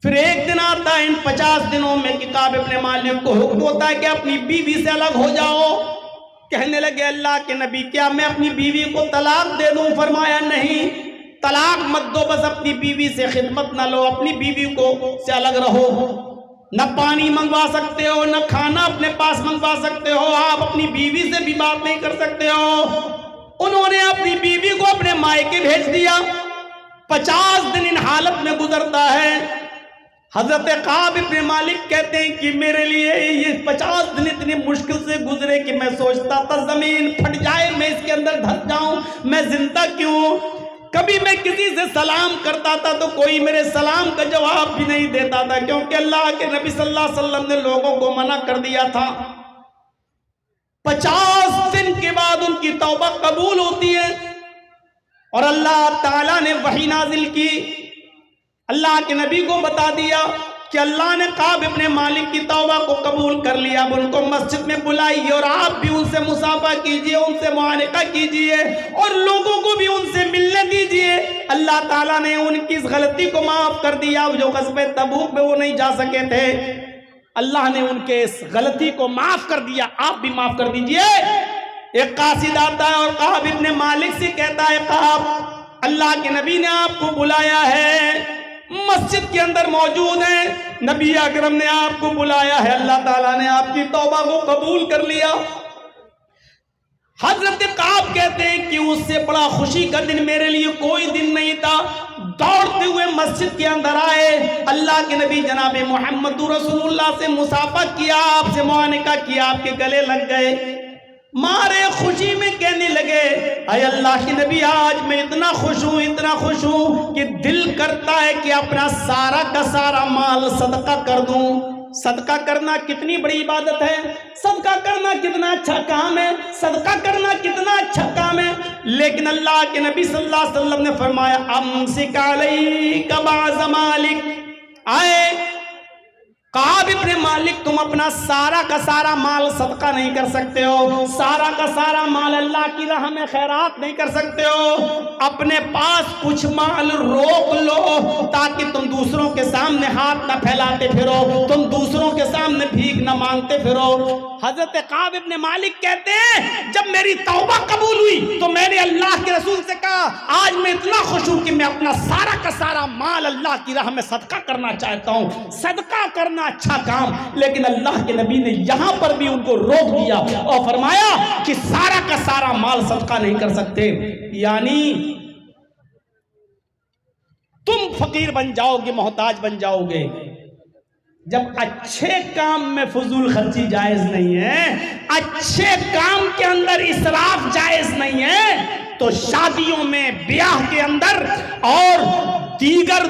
फिर एक दिन आता है इन 50 दिनों में कि काब इब्ने मालिक को हुक्म होता है कि अपनी बीवी से अलग हो जाओ। कहने लगे अल्लाह के नबी क्या मैं अपनी बीवी को तलाक दे दूं? फरमाया नहीं, तलाक मत दो, बस अपनी बीवी से खिदमत ना लो, अपनी बीवी को से अलग रहो। न पानी मंगवा सकते हो, न खाना अपने पास मंगवा सकते हो, आप अपनी बीवी से भी बात नहीं कर सकते हो। उन्होंने अपनी बीवी को अपने मायके भेज दिया। 50 दिन इन हालत में गुजरता है। हजरत काब इब्ने मालिक कहते हैं कि मेरे लिए ये 50 दिन इतनी मुश्किल से गुजरे कि मैं सोचता था जमीन फट जाए, मैं इसके अंदर धस जाऊं, मैं जिंदा क्यों। कभी मैं किसी से सलाम करता था तो कोई मेरे सलाम का जवाब भी नहीं देता था, क्योंकि अल्लाह के नबी सल्लल्लाहु अलैहि वसल्लम ने लोगों को मना कर दिया था। 50 दिन के बाद उनकी तौबा कबूल होती है और अल्लाह ताला ने वही नाजिल की, अल्लाह के नबी को बता दिया कि अल्लाह ने काब इब्ने मालिक की तौबा को कबूल कर लिया, अब उनको मस्जिद में बुलाइए और आप भी उनसे मुसाफा कीजिए, उनसे मुआनका कीजिए और लोगों को भी उनसे मिलने दीजिए। अल्लाह ताला ने उनकी इस गलती को माफ कर दिया। जो ग़ज़वे तबूक में वो नहीं जा सके थे, अल्लाह ने उनके इस गलती को माफ कर दिया, आप भी माफ कर दीजिए। एक कासिद आता है और काब इब्ने मालिक से कहता है, काब अल्लाह के नबी ने आपको बुलाया है, मस्जिद के अंदर मौजूद है, नबी अकरम ने आपको बुलाया है, अल्लाह ताला ने आपकी तौबा को कबूल कर लिया। हजरत काब कहते हैं कि उससे बड़ा खुशी का दिन मेरे लिए कोई दिन नहीं था। दौड़ते हुए मस्जिद के अंदर आए, अल्लाह के नबी जनाब मोहम्मद रसूलुल्लाह से मुसाफा किया, आपसे मुआनका किया, आपके गले लग गए, मारे खुशी में कहने लगे, अय अल्लाह के नबी आज मैं इतना खुश हूं कि दिल करता है कि अपना सारा का सारा माल सदका कर दूं। सदका करना कितनी बड़ी इबादत है, सदका करना कितना अच्छा काम है, सदका करना कितना अच्छा काम है। लेकिन अल्लाह के नबी सल्लल्लाहु अलैहि वसल्लम ने फरमाया, अम्सिक अलैका बाज़ मालिक, आए काब इब्ने मालिक तुम अपना सारा का सारा माल सदका नहीं कर सकते हो, सारा का सारा माल अल्लाह की राह में खैरात नहीं कर सकते हो, अपने पास कुछ माल रोक लो ताकि तुम दूसरों के सामने हाथ ना फैलाते फिरो, तुम दूसरों के सामने भीख ना मांगते फिरो। हजरत काब इब्ने मालिक कहते हैं, जब मेरी तौबा कबूल हुई तो मैंने अल्लाह के रसूल से कहा, आज मैं इतना खुश हूं कि मैं अपना सारा का सारा माल अल्लाह की राह में सदका करना चाहता हूं। सदका करना अच्छा काम, लेकिन अल्लाह के नबी ने यहां पर भी उनको रोक दिया और फरमाया कि सारा का सारा माल सदका नहीं कर सकते, यानी तुम फकीर बन जाओगे, मोहताज बन जाओगे। जब अच्छे काम में फजूल खर्ची जायज नहीं है, अच्छे काम के अंदर इसराफ जायज नहीं है, तो शादियों में, ब्याह के अंदर और दीगर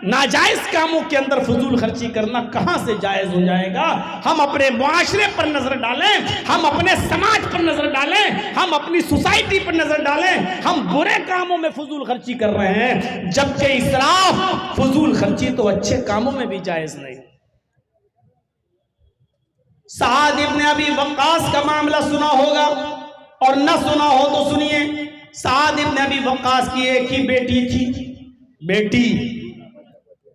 नाजायज कामों के अंदर फजूल खर्ची करना कहां से जायज हो जाएगा। हम अपने मुआशरे पर नजर डालें, हम अपने समाज पर नजर डालें, हम अपनी सोसाइटी पर नजर डालें, हम बुरे कामों में फजूल खर्ची कर रहे हैं, जबकि इसराफ फजूल खर्ची तो अच्छे कामों में भी जायज नहीं। साद इब्ने अबी वक्कास का मामला सुना होगा और न सुना हो तो सुनिए। साद इब्ने अबी वक्कास की एक ही बेटी थी,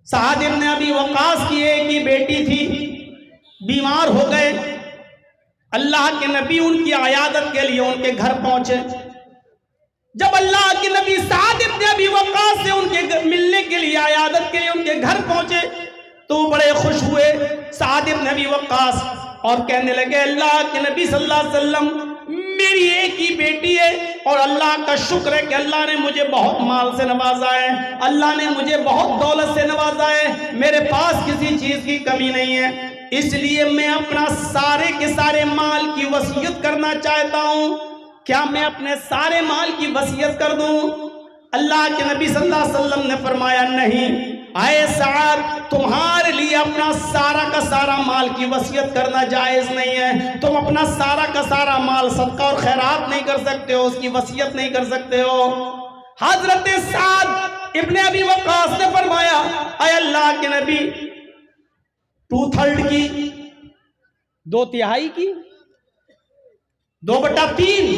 साद इब्ने अबी वक्कास की एक ही बेटी थी, बीमार हो गए। अल्लाह के नबी उनकी आयादत के लिए उनके घर पहुंचे। जब अल्लाह के नबी साद इब्ने अबी वक्कास से उनके मिलने के लिए, आयादत के लिए उनके घर पहुंचे तो बड़े खुश हुए साद इब्ने अबी वक्कास और कहने लगे, अल्लाह के नबी सल्लल्लाहु अलैहि वसल्लम मेरी एक ही बेटी है और अल्लाह का शुक्र है कि अल्लाह ने मुझे बहुत माल से नवाजा है, अल्लाह ने मुझे बहुत दौलत से नवाजा है, मेरे पास किसी चीज की कमी नहीं है, इसलिए मैं अपना सारे के सारे माल की वसीयत करना चाहता हूं। क्या मैं अपने सारे माल की वसीयत कर दूं? अल्लाह के नबी सल्लल्लाहु अलैहि वसल्लम ने फरमाया, नहीं, आए साद, तुम्हारे लिए अपना सारा का सारा माल की वसीयत करना जायज नहीं है, तुम अपना सारा का सारा माल सदका और खैरात नहीं कर सकते हो, उसकी वसीयत नहीं कर सकते हो। हजरत साद इब्ने अबी वक्कास ने फरमाया, आए अल्लाह के नबी, 2/3 की, 2/3 की, 2/3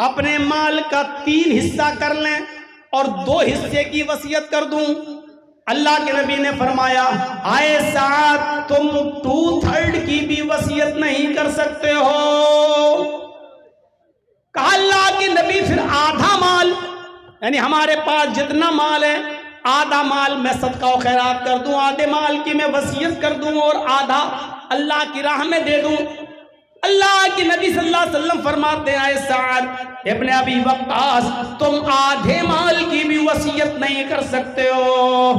अपने माल का 3 हिस्सा कर लें और 2 हिस्से की वसीयत कर दूं। अल्लाह के नबी ने फरमाया, आए साथ, तुम 2/3 की भी वसीयत नहीं कर सकते हो। कहा अल्लाह के नबी, फिर आधा माल, यानी हमारे पास जितना माल है आधा माल मैं सदका और खैरात कर दूं, आधे माल की मैं वसीयत कर दूं और आधा अल्लाह की राह में दे दूं। अल्लाह के नबी सल्लल्लाहु अलैहि वसल्लम फरमाते हैं, साद इब्ने अबी वक्कास, तुम आधे माल की भी वसीयत नहीं कर सकते हो,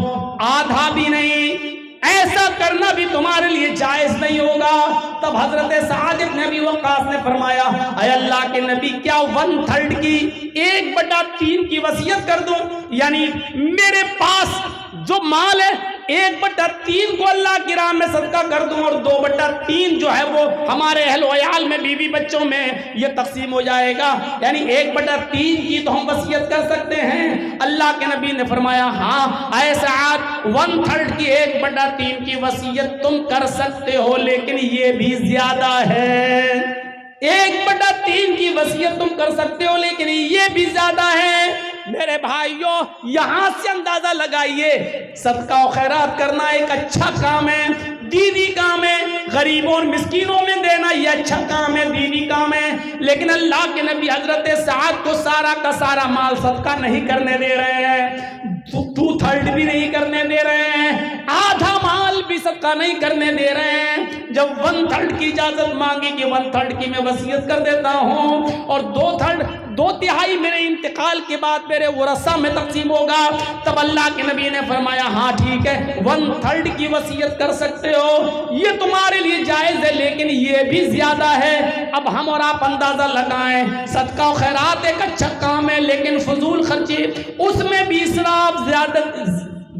आधा भी नहीं, ऐसा करना भी तुम्हारे लिए जायज नहीं होगा। तब हजरत साद इब्ने अबी वक्कास ने फरमाया, अय अल्लाह के नबी, क्या 1/3 की, 1/3 की वसीयत कर दूं? यानी मेरे पास जो माल है 1/3 को अल्लाह की राह में सदका कर दूं और 2/3 जो है वो हमारे अहल वयाल में, बीवी बच्चों में ये तकसीम हो जाएगा। यानी 1/3 की तो हम वसीयत कर सकते हैं। अल्लाह के नबी ने फरमाया हाँ ऐ सआद 1/3 की 1/3 की वसीयत तुम कर सकते हो, लेकिन ये भी ज्यादा है। 1/3 की वसीयत तुम कर सकते हो लेकिन ये भी ज्यादा है। मेरे भाइयों, यहां से अंदाजा लगाइए, सदका और खैरात करना एक अच्छा काम है, दीनी काम है। गरीबों और मिस्कीनों में देना ये अच्छा काम है, दीनी काम है। लेकिन अल्लाह के नबी हजरत सआद को सारा का सारा माल सदका नहीं करने दे रहे हैं, 2/3 भी नहीं करने दे रहे हैं, आधा माल भी सदका नहीं करने दे रहे हैं। जब 1/3 की इजाजत मांगी कि 1/3 की मैं वसीयत कर देता हूं और 2/3 मेरे इंतकाल के बाद मेरे वरसा में तकसीम होगा, तब अल्लाह के नबी ने फरमाया हाँ ठीक है 1/3 की वसीयत कर सकते हो, ये तुम्हारे लिए जायज है, लेकिन ये भी ज्यादा है। अब हम और आप अंदाजा लगाएं, सदका और खैरात एक अच्छा काम है, लेकिन फजूल खर्ची उसमें भी इसराफ ज्यादा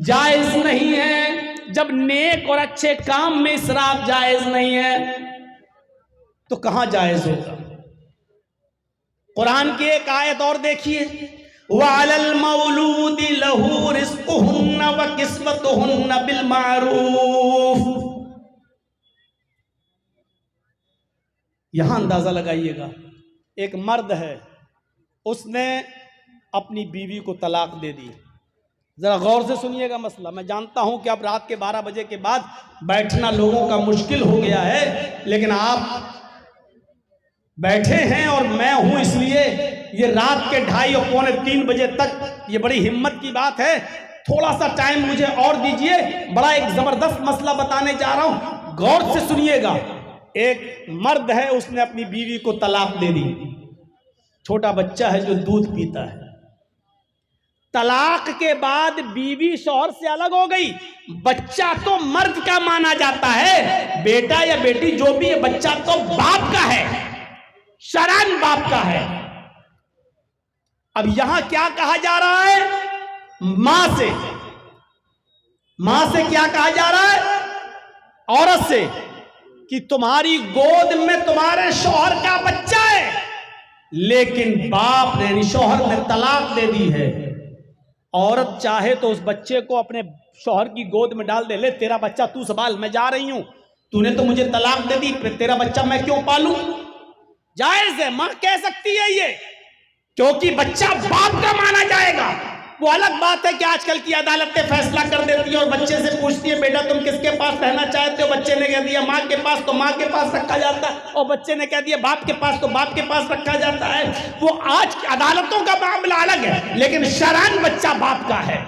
जायज नहीं है। जब नेक और अच्छे काम में इसराफ जायज नहीं है तो कहां जायज होगा। कुरान की एक आयत और देखिए, वअलल मौलूदी लहू रिज़्क़ुहुन्ना व किस्वतुहुन्ना बिल मारूफ। यहां अंदाजा लगाइएगा, एक मर्द है, उसने अपनी बीवी को तलाक दे दी। जरा गौर से सुनिएगा मसला। मैं जानता हूं कि अब रात के 12 बजे के बाद बैठना लोगों का मुश्किल हो गया है, लेकिन आप बैठे हैं और मैं हूं, इसलिए ये रात के 2:30 और 2:45 बजे तक ये बड़ी हिम्मत की बात है। थोड़ा सा टाइम मुझे और दीजिए, बड़ा एक जबरदस्त मसला बताने जा रहा हूं, गौर से सुनिएगा। एक मर्द है, उसने अपनी बीवी को तलाक दे दी, छोटा बच्चा है जो दूध पीता है। तलाक के बाद बीवी शौहर से अलग हो गई, बच्चा तो मर्द का माना जाता है, बेटा या बेटी जो भी है, बच्चा तो बाप का है, शरन बाप का है। अब यहां क्या कहा जा रहा है, मां से क्या कहा जा रहा है, औरत से, कि तुम्हारी गोद में तुम्हारे शौहर का बच्चा है, लेकिन बाप ने, शौहर ने तलाक दे दी है। औरत चाहे तो उस बच्चे को अपने शौहर की गोद में डाल दे, ले तेरा बच्चा तू संभाल, मैं जा रही हूं, तूने तो मुझे तलाक दे दी, तेरा बच्चा मैं क्यों पालूं। जायज है, मां कह सकती है ये, क्योंकि बच्चा बाप का माना जाएगा। वो अलग बात है कि आजकल की अदालतें फैसला कर देती है और बच्चे से पूछती है बेटा तुम किसके पास रहना चाहते हो, बच्चे ने कह दिया मां के पास, तो मां के पास रखा जाता है, और बच्चे ने कह दिया बाप के पास, तो बाप के पास रखा जाता है। वो आज की अदालतों का मामला अलग है, लेकिन शरअन बच्चा बाप का है।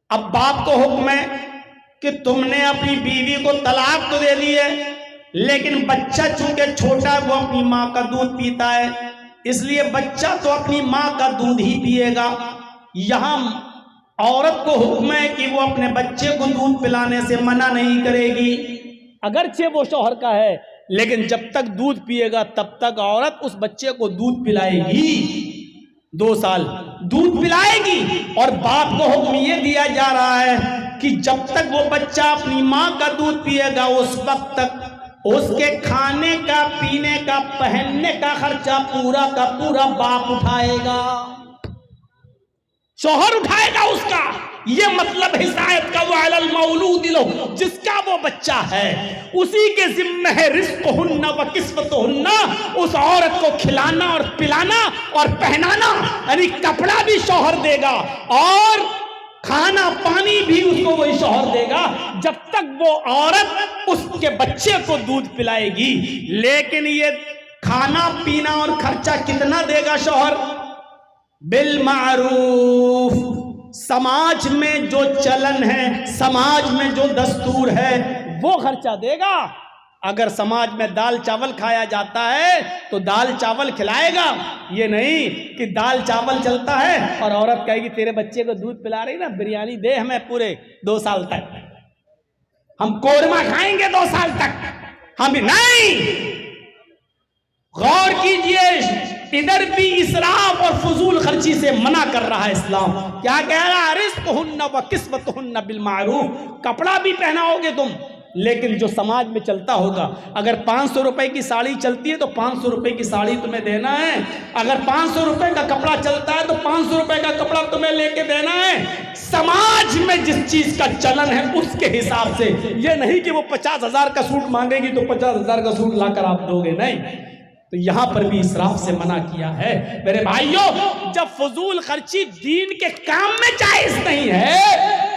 अब बाप को हुक्म है कि तुमने अपनी बीवी को तलाक तो दे दी है, लेकिन बच्चा चूंकि छोटा वो अपनी मां का दूध पीता है, इसलिए बच्चा तो अपनी मां का दूध ही पिएगा। यहां औरत को हुक्म है कि वो अपने बच्चे को दूध पिलाने से मना नहीं करेगी, अगरचे वो शौहर का है, लेकिन जब तक दूध पिएगा तब तक औरत उस बच्चे को दूध पिलाएगी, 2 साल दूध पिलाएगी। और बाप को हुक्म ये दिया जा रहा है कि जब तक वो बच्चा अपनी मां का दूध पिएगा उस वक्त तक उसके खाने का, पीने का, पहनने का खर्चा पूरा का पूरा बाप उठाएगा, शौहर उठाएगा उसका। ये मतलब हिदायत का, वो अलल मौलूद लहू, जिसका वो बच्चा है उसी के जिम्मे है रिज़्क़ुहुन्ना व किस्वतुहुन्ना, उस औरत को खिलाना और पिलाना और पहनाना, यानी कपड़ा भी शौहर देगा और खाना पानी भी उसको वही शौहर देगा, जब तक वो औरत उसके बच्चे को दूध पिलाएगी। लेकिन ये खाना पीना और खर्चा कितना देगा शौहर, बिल मारूफ, समाज में जो चलन है, समाज में जो दस्तूर है वो खर्चा देगा। अगर समाज में दाल चावल खाया जाता है तो दाल चावल खिलाएगा, ये नहीं कि दाल चावल चलता है और औरत कहेगी तेरे बच्चे को दूध पिला रही ना, बिरयानी दे हमें पूरे 2 साल तक, हम कोरमा खाएंगे 2 साल तक, हम नहीं। गौर कीजिए, इधर भी इसराफ और फजूल खर्ची से मना कर रहा है इस्लाम। क्या कह रहा है? रिज़्क़ुहुन्ना व किस्वतुहुन्ना बिल मारूफ। कपड़ा भी पहनाओगे तुम, लेकिन जो समाज में चलता होगा। अगर 500 रुपए की साड़ी चलती है तो 500 रुपए की साड़ी तुम्हें देना है। अगर 500 रुपए का कपड़ा चलता है तो 500 रुपए का कपड़ा तुम्हें लेके देना है। समाज में जिस चीज का चलन है उसके हिसाब से। ये नहीं कि वो 50,000 का सूट मांगेगी तो 50,000 का सूट लाकर आप दोगे, नहीं। तो यहां पर भी इसराफ से मना किया है। मेरे भाइयों, जब फजूल खर्ची दीन के काम में जायज नहीं है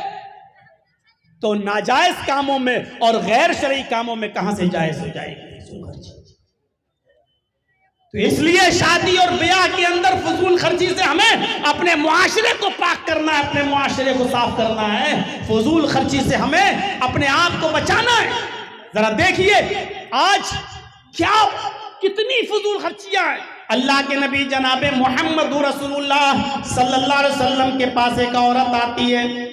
तो नाजायज कामों में और गैर शरई कामों में कहां से जायज हो जाएगी फजूल खर्ची। तो इसलिए शादी और ब्याह के अंदर फजूल खर्ची से हमें अपने मुआशरे को पाक करना है, अपने मुआशरे को साफ करना है। फजूल खर्ची से हमें अपने आप को बचाना है। जरा देखिए आज क्या कितनी फजूल खर्चियां हैं। अल्लाह के नबी जनाबे मोहम्मद रसूलुल्लाह सल्लल्लाहु अलैहि वसल्लम के पास एक औरत आती है।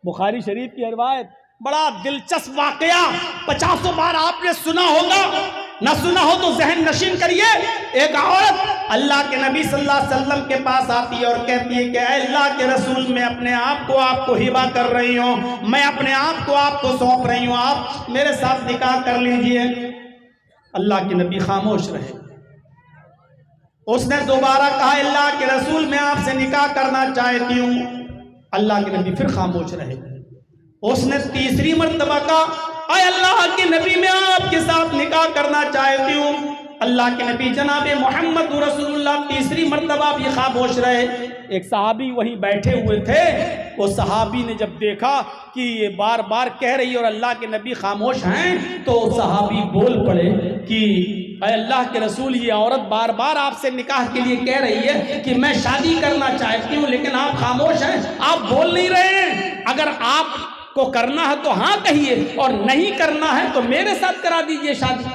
बुखारी शरीफ की रिवायत, बड़ा दिलचस्प वाकया, 50 बार आपने सुना होगा, ना सुना हो तो जहन नशीन करिए। एक औरत अल्लाह के नबी सल्लल्लाहु अलैहि वसल्लम के पास आती है और कहती है कि अल्लाह के रसूल, मैं अपने आप को आपको हिबा कर रही हूँ, मैं अपने आप को आपको सौंप रही हूँ, आप मेरे साथ निकाह कर लीजिए। अल्लाह के नबी खामोश रहे। उसने दोबारा कहा, अल्लाह के रसूल, मैं आपसे निकाह करना चाहती हूँ। अल्लाह के नबी फिर खामोश रहे। उसने तीसरी मर्तबा कहा, अल्लाह के नबी, मैं आपके साथ निकाह करना चाहती हूँ। अल्लाह के नबी जनाबे मोहम्मद रसूलुल्लाह तीसरी मर्तबा भी खामोश रहे। एक सहाबी वहीं बैठे हुए थे। वो सहाबी ने जब देखा कि ये बार बार कह रही है और अल्लाह के नबी खामोश हैं, तो सहाबी बोल पड़े कि अल्लाह के रसूल, ये औरत बार बार आपसे निकाह के लिए कह रही है कि मैं शादी करना चाहती हूँ, लेकिन आप खामोश हैं, आप बोल नहीं रहे हैं। अगर आपको करना है तो हाँ कहिए, और नहीं करना है तो मेरे साथ करा दीजिए शादी।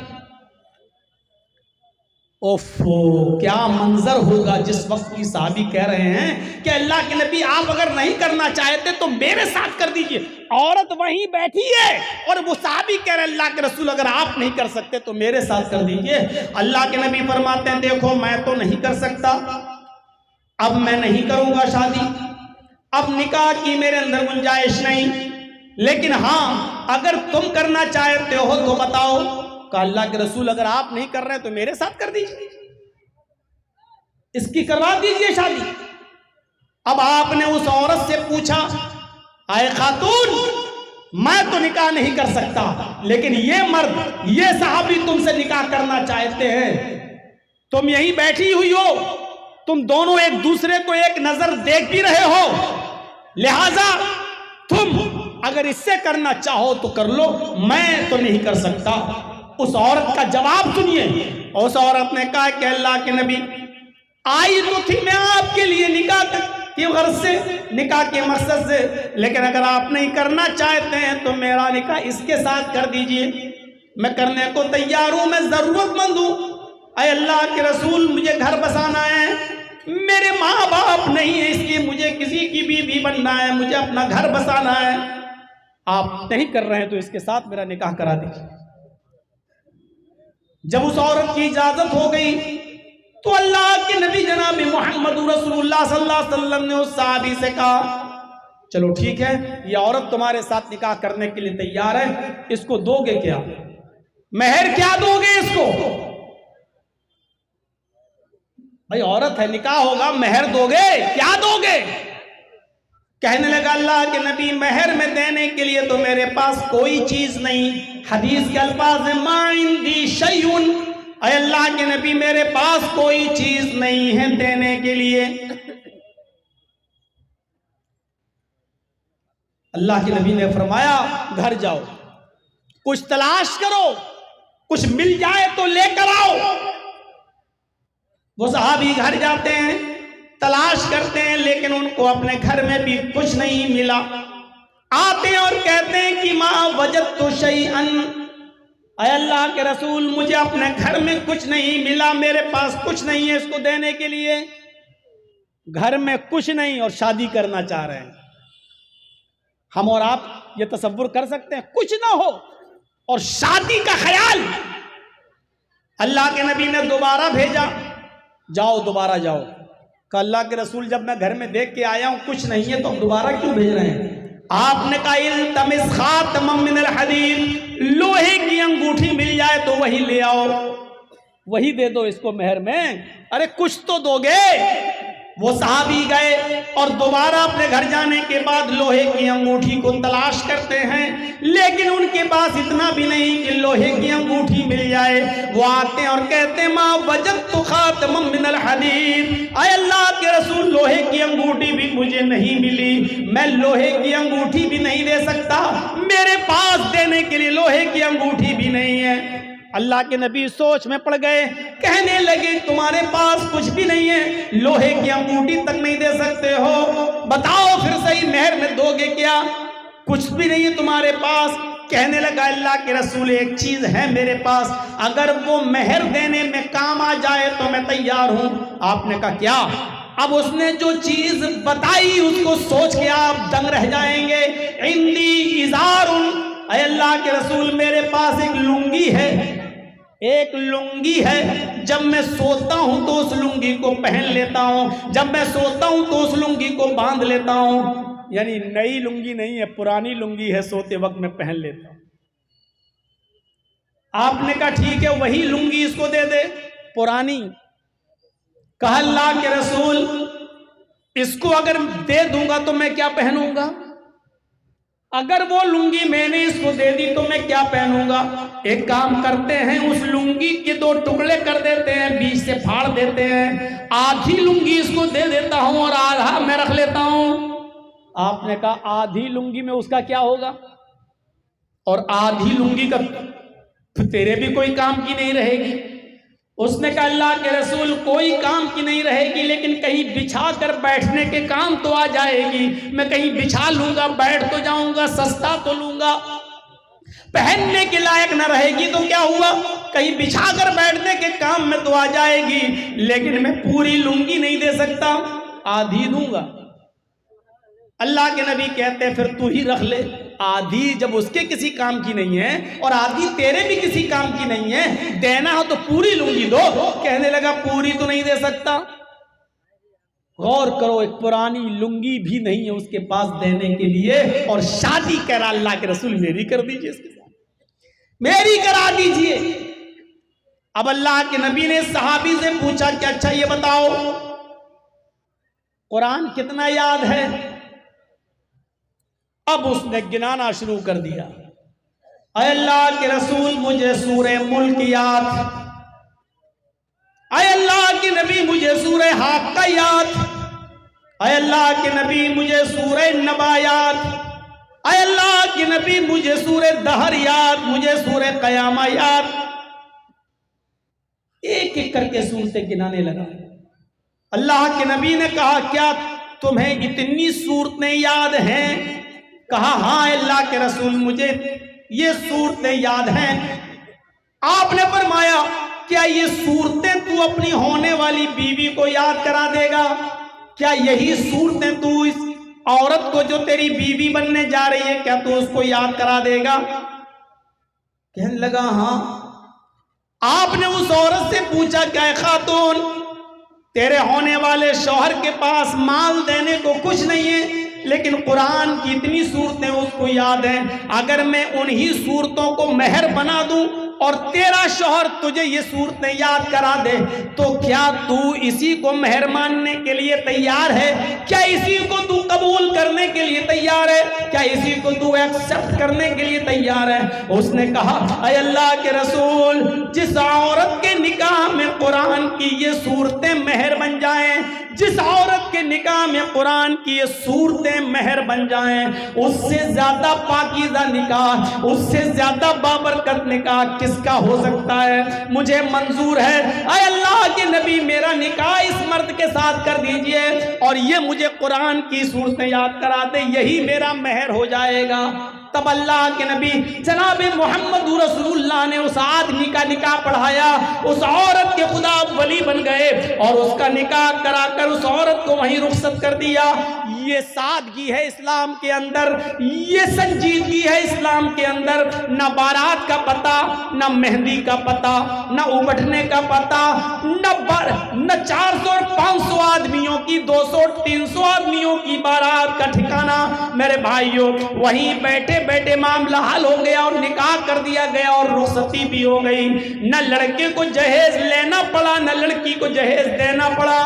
ओफो, क्या मंजर होगा जिस वक्त की साहबी कह रहे हैं कि अल्लाह के नबी, आप अगर नहीं करना चाहते तो मेरे साथ कर दीजिए। औरत वहीं बैठी है और वो साहबी कह रहे, अल्लाह के रसूल, अगर आप नहीं कर सकते तो मेरे साथ कर दीजिए। अल्लाह के नबी फरमाते हैं, देखो मैं तो नहीं कर सकता, अब मैं नहीं करूंगा शादी, अब निकाह की मेरे अंदर गुंजाइश नहीं, लेकिन हाँ अगर तुम करना चाहते हो तो बताओ। का अल्लाह के रसूल, अगर आप नहीं कर रहे तो मेरे साथ कर दीजिए, इसकी करवा दीजिए शादी। अब आपने उस औरत से पूछा, आए खातून, मैं तो निकाह नहीं कर सकता, लेकिन ये मर्द, ये साहबी तुमसे निकाह करना चाहते हैं, तुम यहीं बैठी हुई हो, तुम दोनों एक दूसरे को एक नजर देख भी रहे हो, लिहाजा तुम अगर इससे करना चाहो तो कर लो, मैं तो नहीं कर सकता। उस औरत का जवाब सुनिए। उस औरत ने कहा कि अल्लाह के नबी, आई तो थी मैं आपके लिए निकाह की गर्ज से, निकाह के मकसद से, लेकिन अगर आप नहीं करना चाहते हैं तो मेरा निकाह इसके साथ कर दीजिए, मैं करने को तैयार हूं, मैं जरूरतमंद हूं। अय अल्लाह के रसूल, मुझे घर बसाना है, मेरे माँ बाप नहीं है, इसलिए मुझे किसी की बीवी बनना है, मुझे अपना घर बसाना है, आप नहीं कर रहे हैं तो इसके साथ मेरा निकाह करा दीजिए। जब उस औरत की इजाजत हो गई तो अल्लाह के नबी जनाब मोहम्मद रसूलुल्लाह सल्लल्लाहु अलैहि वसल्लम ने उस साहबी से कहा, चलो ठीक है, ये औरत तुम्हारे साथ निकाह करने के लिए तैयार है, इसको दोगे क्या, मेहर क्या दोगे इसको? भाई औरत है, निकाह होगा, मेहर दोगे, क्या दोगे? कहने लगा अल्लाह के नबी, मेहर में देने के लिए तो मेरे पास कोई चीज नहीं। हदीस के अल्फाज है, मा इंदी शैउन, अय अल्लाह के नबी, मेरे पास कोई चीज नहीं है देने के लिए। अल्लाह के नबी ने फरमाया, घर जाओ, कुछ तलाश करो, कुछ मिल जाए तो लेकर आओ। वो सहाबी घर जाते हैं, तलाश करते हैं, लेकिन उनको अपने घर में भी कुछ नहीं मिला। आते हैं और कहते हैं कि माँ वजदतु शैअन, अय अल्लाह के रसूल, मुझे अपने घर में कुछ नहीं मिला, मेरे पास कुछ नहीं है इसको देने के लिए। घर में कुछ नहीं और शादी करना चाह रहे हैं। हम और आप ये तसव्वुर कर सकते हैं, कुछ ना हो और शादी का ख्याल। अल्लाह के नबी ने दोबारा भेजा, जाओ दोबारा जाओ। कहा अल्लाह के रसूल जब मैं घर में देख के आया हूं कुछ नहीं है तो अब दोबारा क्यों भेज रहे हैं? आपने कहा इल्तमिस खातमम मिनल हदीद, लोहे की अंगूठी मिल जाए तो वही ले आओ, वही दे दो इसको मेहर में। अरे कुछ तो दोगे। वो सहाबी गए और दोबारा अपने घर जाने के बाद लोहे की अंगूठी को तलाश करते हैं, लेकिन उनके पास इतना भी नहीं कि लोहे की अंगूठी मिल जाए। वो आते हैं और कहते हैं माँ वजदतु खातमम मिनल हदीद, अय अल्लाह के रसूल लोहे की अंगूठी भी मुझे नहीं मिली, मैं लोहे की अंगूठी भी नहीं दे सकता, मेरे पास देने के लिए लोहे की अंगूठी भी नहीं है। अल्लाह के नबी सोच में पड़ गए, कहने लगे तुम्हारे पास कुछ भी नहीं है, लोहे की अंगूठी तक नहीं दे सकते हो, बताओ फिर सही मेहर में दोगे क्या? कुछ भी नहीं है तुम्हारे पास। कहने लगा अल्लाह के रसूल एक चीज है मेरे पास, अगर वो मेहर देने में काम आ जाए तो मैं तैयार हूं। आपने कहा क्या? अब उसने जो चीज बताई उसको सोच के आप दंग रह जाएंगे। इंदी इज़ारुन, अल्लाह के रसूल मेरे पास एक लुंगी है, एक लुंगी है, जब मैं सोता हूं तो उस लुंगी को पहन लेता हूं, जब मैं सोता हूं तो उस लुंगी को बांध लेता हूं। यानी नई लुंगी नहीं है, पुरानी लुंगी है, सोते वक्त मैं पहन लेता हूं। आपने कहा ठीक है वही लुंगी इसको दे दे, पुरानी। कहा अल्लाह के रसूल इसको अगर दे दूंगा तो मैं क्या पहनूंगा? अगर वो लुंगी मैंने इसको दे दी तो मैं क्या पहनूंगा? एक काम करते हैं उस लुंगी के दो टुकड़े कर देते हैं, बीच से फाड़ देते हैं, आधी लुंगी इसको दे देता हूं और आधा मैं रख लेता हूं। आपने कहा आधी लुंगी में उसका क्या होगा? और आधी लुंगी का तेरे भी कोई काम की नहीं रहेगी। उसने कहा अल्लाह के रसूल कोई काम की नहीं रहेगी, लेकिन कहीं बिछा कर बैठने के काम तो आ जाएगी। मैं कहीं बिछा लूंगा, बैठ तो जाऊंगा, सस्ता तो लूंगा, पहनने के लायक ना रहेगी तो क्या हुआ, कहीं बिछा कर बैठने के काम में तो आ जाएगी, लेकिन मैं पूरी लुंगी नहीं दे सकता, आधी दूंगा। अल्लाह के नबी कहते हैं फिर तू ही रख ले आधी, जब उसके किसी काम की नहीं है और आधी तेरे भी किसी काम की नहीं है, देना हो तो पूरी लुंगी दो। कहने लगा पूरी तो नहीं दे सकता। गौर करो, एक पुरानी लुंगी भी नहीं है उसके पास देने के लिए, और शादी करा अल्लाह के रसूल मेरी कर दीजिए, इसके साथ मेरी करा दीजिए। अब अल्लाह के नबी ने सहाबी से पूछा कि अच्छा ये बताओ कुरान कितना याद है? अब उसने गिनाना शुरू कर दिया। अल्लाह के रसूल मुझे सूरे मुल्क याद, अल्लाह के नबी मुझे सूरे हाक्का याद, अल्लाह के नबी मुझे सूरे नबा याद, अल्लाह के नबी मुझे सूरे दहर याद, मुझे सूरे कयामा याद। एक एक करके सूरतें गिनाने लगा। अल्लाह के नबी ने कहा क्या तुम्हें इतनी सूरतें याद हैं? कहा हाँ अल्लाह के रसूल मुझे ये सूरतें याद हैं। आपने फरमाया क्या ये सूरतें तू अपनी होने वाली बीवी को याद करा देगा? क्या यही सूरतें तू इस औरत को जो तेरी बीवी बनने जा रही है क्या तू उसको याद करा देगा? कहने लगा हाँ। आपने उस औरत से पूछा क्या खातून तेरे होने वाले शौहर के पास माल देने को कुछ नहीं है, लेकिन कुरान की इतनी सूरतें उसको याद हैं, अगर मैं उन्हीं सूरतों को मेहर बना दूं और तेरा शौहर तुझे ये सूरतें याद करा दे तो क्या तू इसी को मेहर मानने के लिए तैयार है? क्या इसी को तू कबूल करने के लिए तैयार है? क्या इसी को तू एक्सेप्ट करने के लिए तैयार है? उसने कहा अय अल्लाह के रसूल जिस औरत के निकाह में कुरान की ये सूरतें मेहर बन जाएं, जिस औरत के निकाह में कुरान की ये सूरतें मेहर बन जाएं, उससे ज्यादा पाकीज़ा निकाह, उससे ज्यादा बाबरकत निकाह किसका हो सकता है? मुझे मंजूर है अय अल्लाह के नबी मेरा निकाह इस मर्द के साथ कर दीजिए और ये मुझे कुरान की सूरतें याद करा दे, यही मेरा मेहर हो जाएगा। तब अल्लाह के नबी जनाब मोहम्मद रसूलुल्लाह ने उस आदमी का निकाह पढ़ाया, उस औरत के खुदा वली बन गए और उसका निकाह कराकर उस औरत को वहीं रुखसत कर दिया। ये सादगी है इस्लाम के अंदर, ये संजीदगी है इस्लाम के अंदर। न बारात का पता, न मेहंदी का पता, न उमटने का पता, न 400 और 500 आदमियों की, 200 300 आदमियों की बारात का ठिकाना। मेरे भाइयों, वहीं बैठे बैठे मामला हल हो गया और निकाह कर दिया गया और रुखसती भी हो गई। न लड़के को जहेज लेना पड़ा, न लड़की को जहेज देना पड़ा।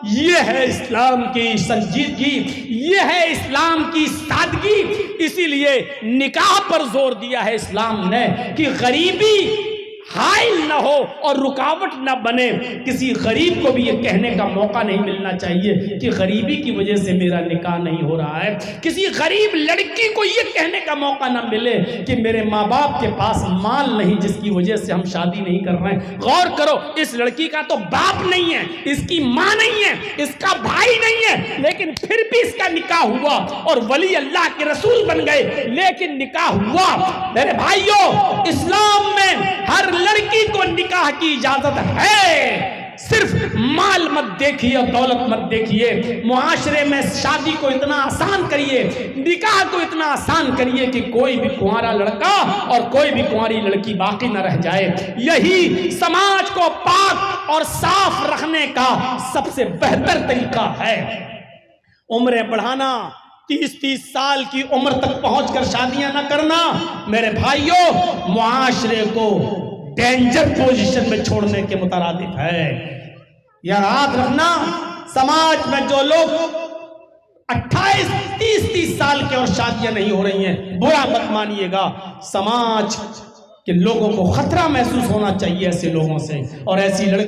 ये है इस्लाम की संजीदगी, ये है इस्लाम की सादगी। इसीलिए निकाह पर जोर दिया है इस्लाम ने कि गरीबी हाइल न हो और रुकावट न बने। किसी गरीब को भी ये कहने का मौका नहीं मिलना चाहिए कि गरीबी की वजह से मेरा निकाह नहीं हो रहा है। किसी गरीब लड़की को ये कहने का मौका न मिले कि मेरे माँ बाप के पास माल नहीं जिसकी वजह से हम शादी नहीं कर रहे हैं। गौर करो, इस लड़की का तो बाप नहीं है, इसकी माँ नहीं है, इसका भाई नहीं है, लेकिन फिर भी इसका निकाह हुआ और वली अल्लाह के रसूल बन गए, लेकिन निकाह हुआ। मेरे भाइयों, इस्लाम में हर लड़की को निकाह की इजाजत है। सिर्फ माल मत देखिए, दौलत मत देखिए। मुआशरे में शादी को इतना आसान करिए, निकाह को इतना आसान करिए कि कोई भी कुंवारा लड़का और कोई भी कुंवारी लड़की बाकी न रह जाए। यही समाज को पाक और साफ रखने का सबसे बेहतर तरीका है। उम्रें बढ़ाना, 30-30 साल की उम्र तक पहुंचकर शादियां न करना, मेरे भाइयों, मुआशरे को डेंजर पोजीशन में छोड़ने के मुतरादिफ है। यह याद रखना, समाज में जो लोग 28, 30 साल के और शादियां नहीं हो रही हैं, बुरा मत मानिएगा। समाज के लोगों को खतरा महसूस होना चाहिए ऐसे लोगों से। और ऐसी लड़की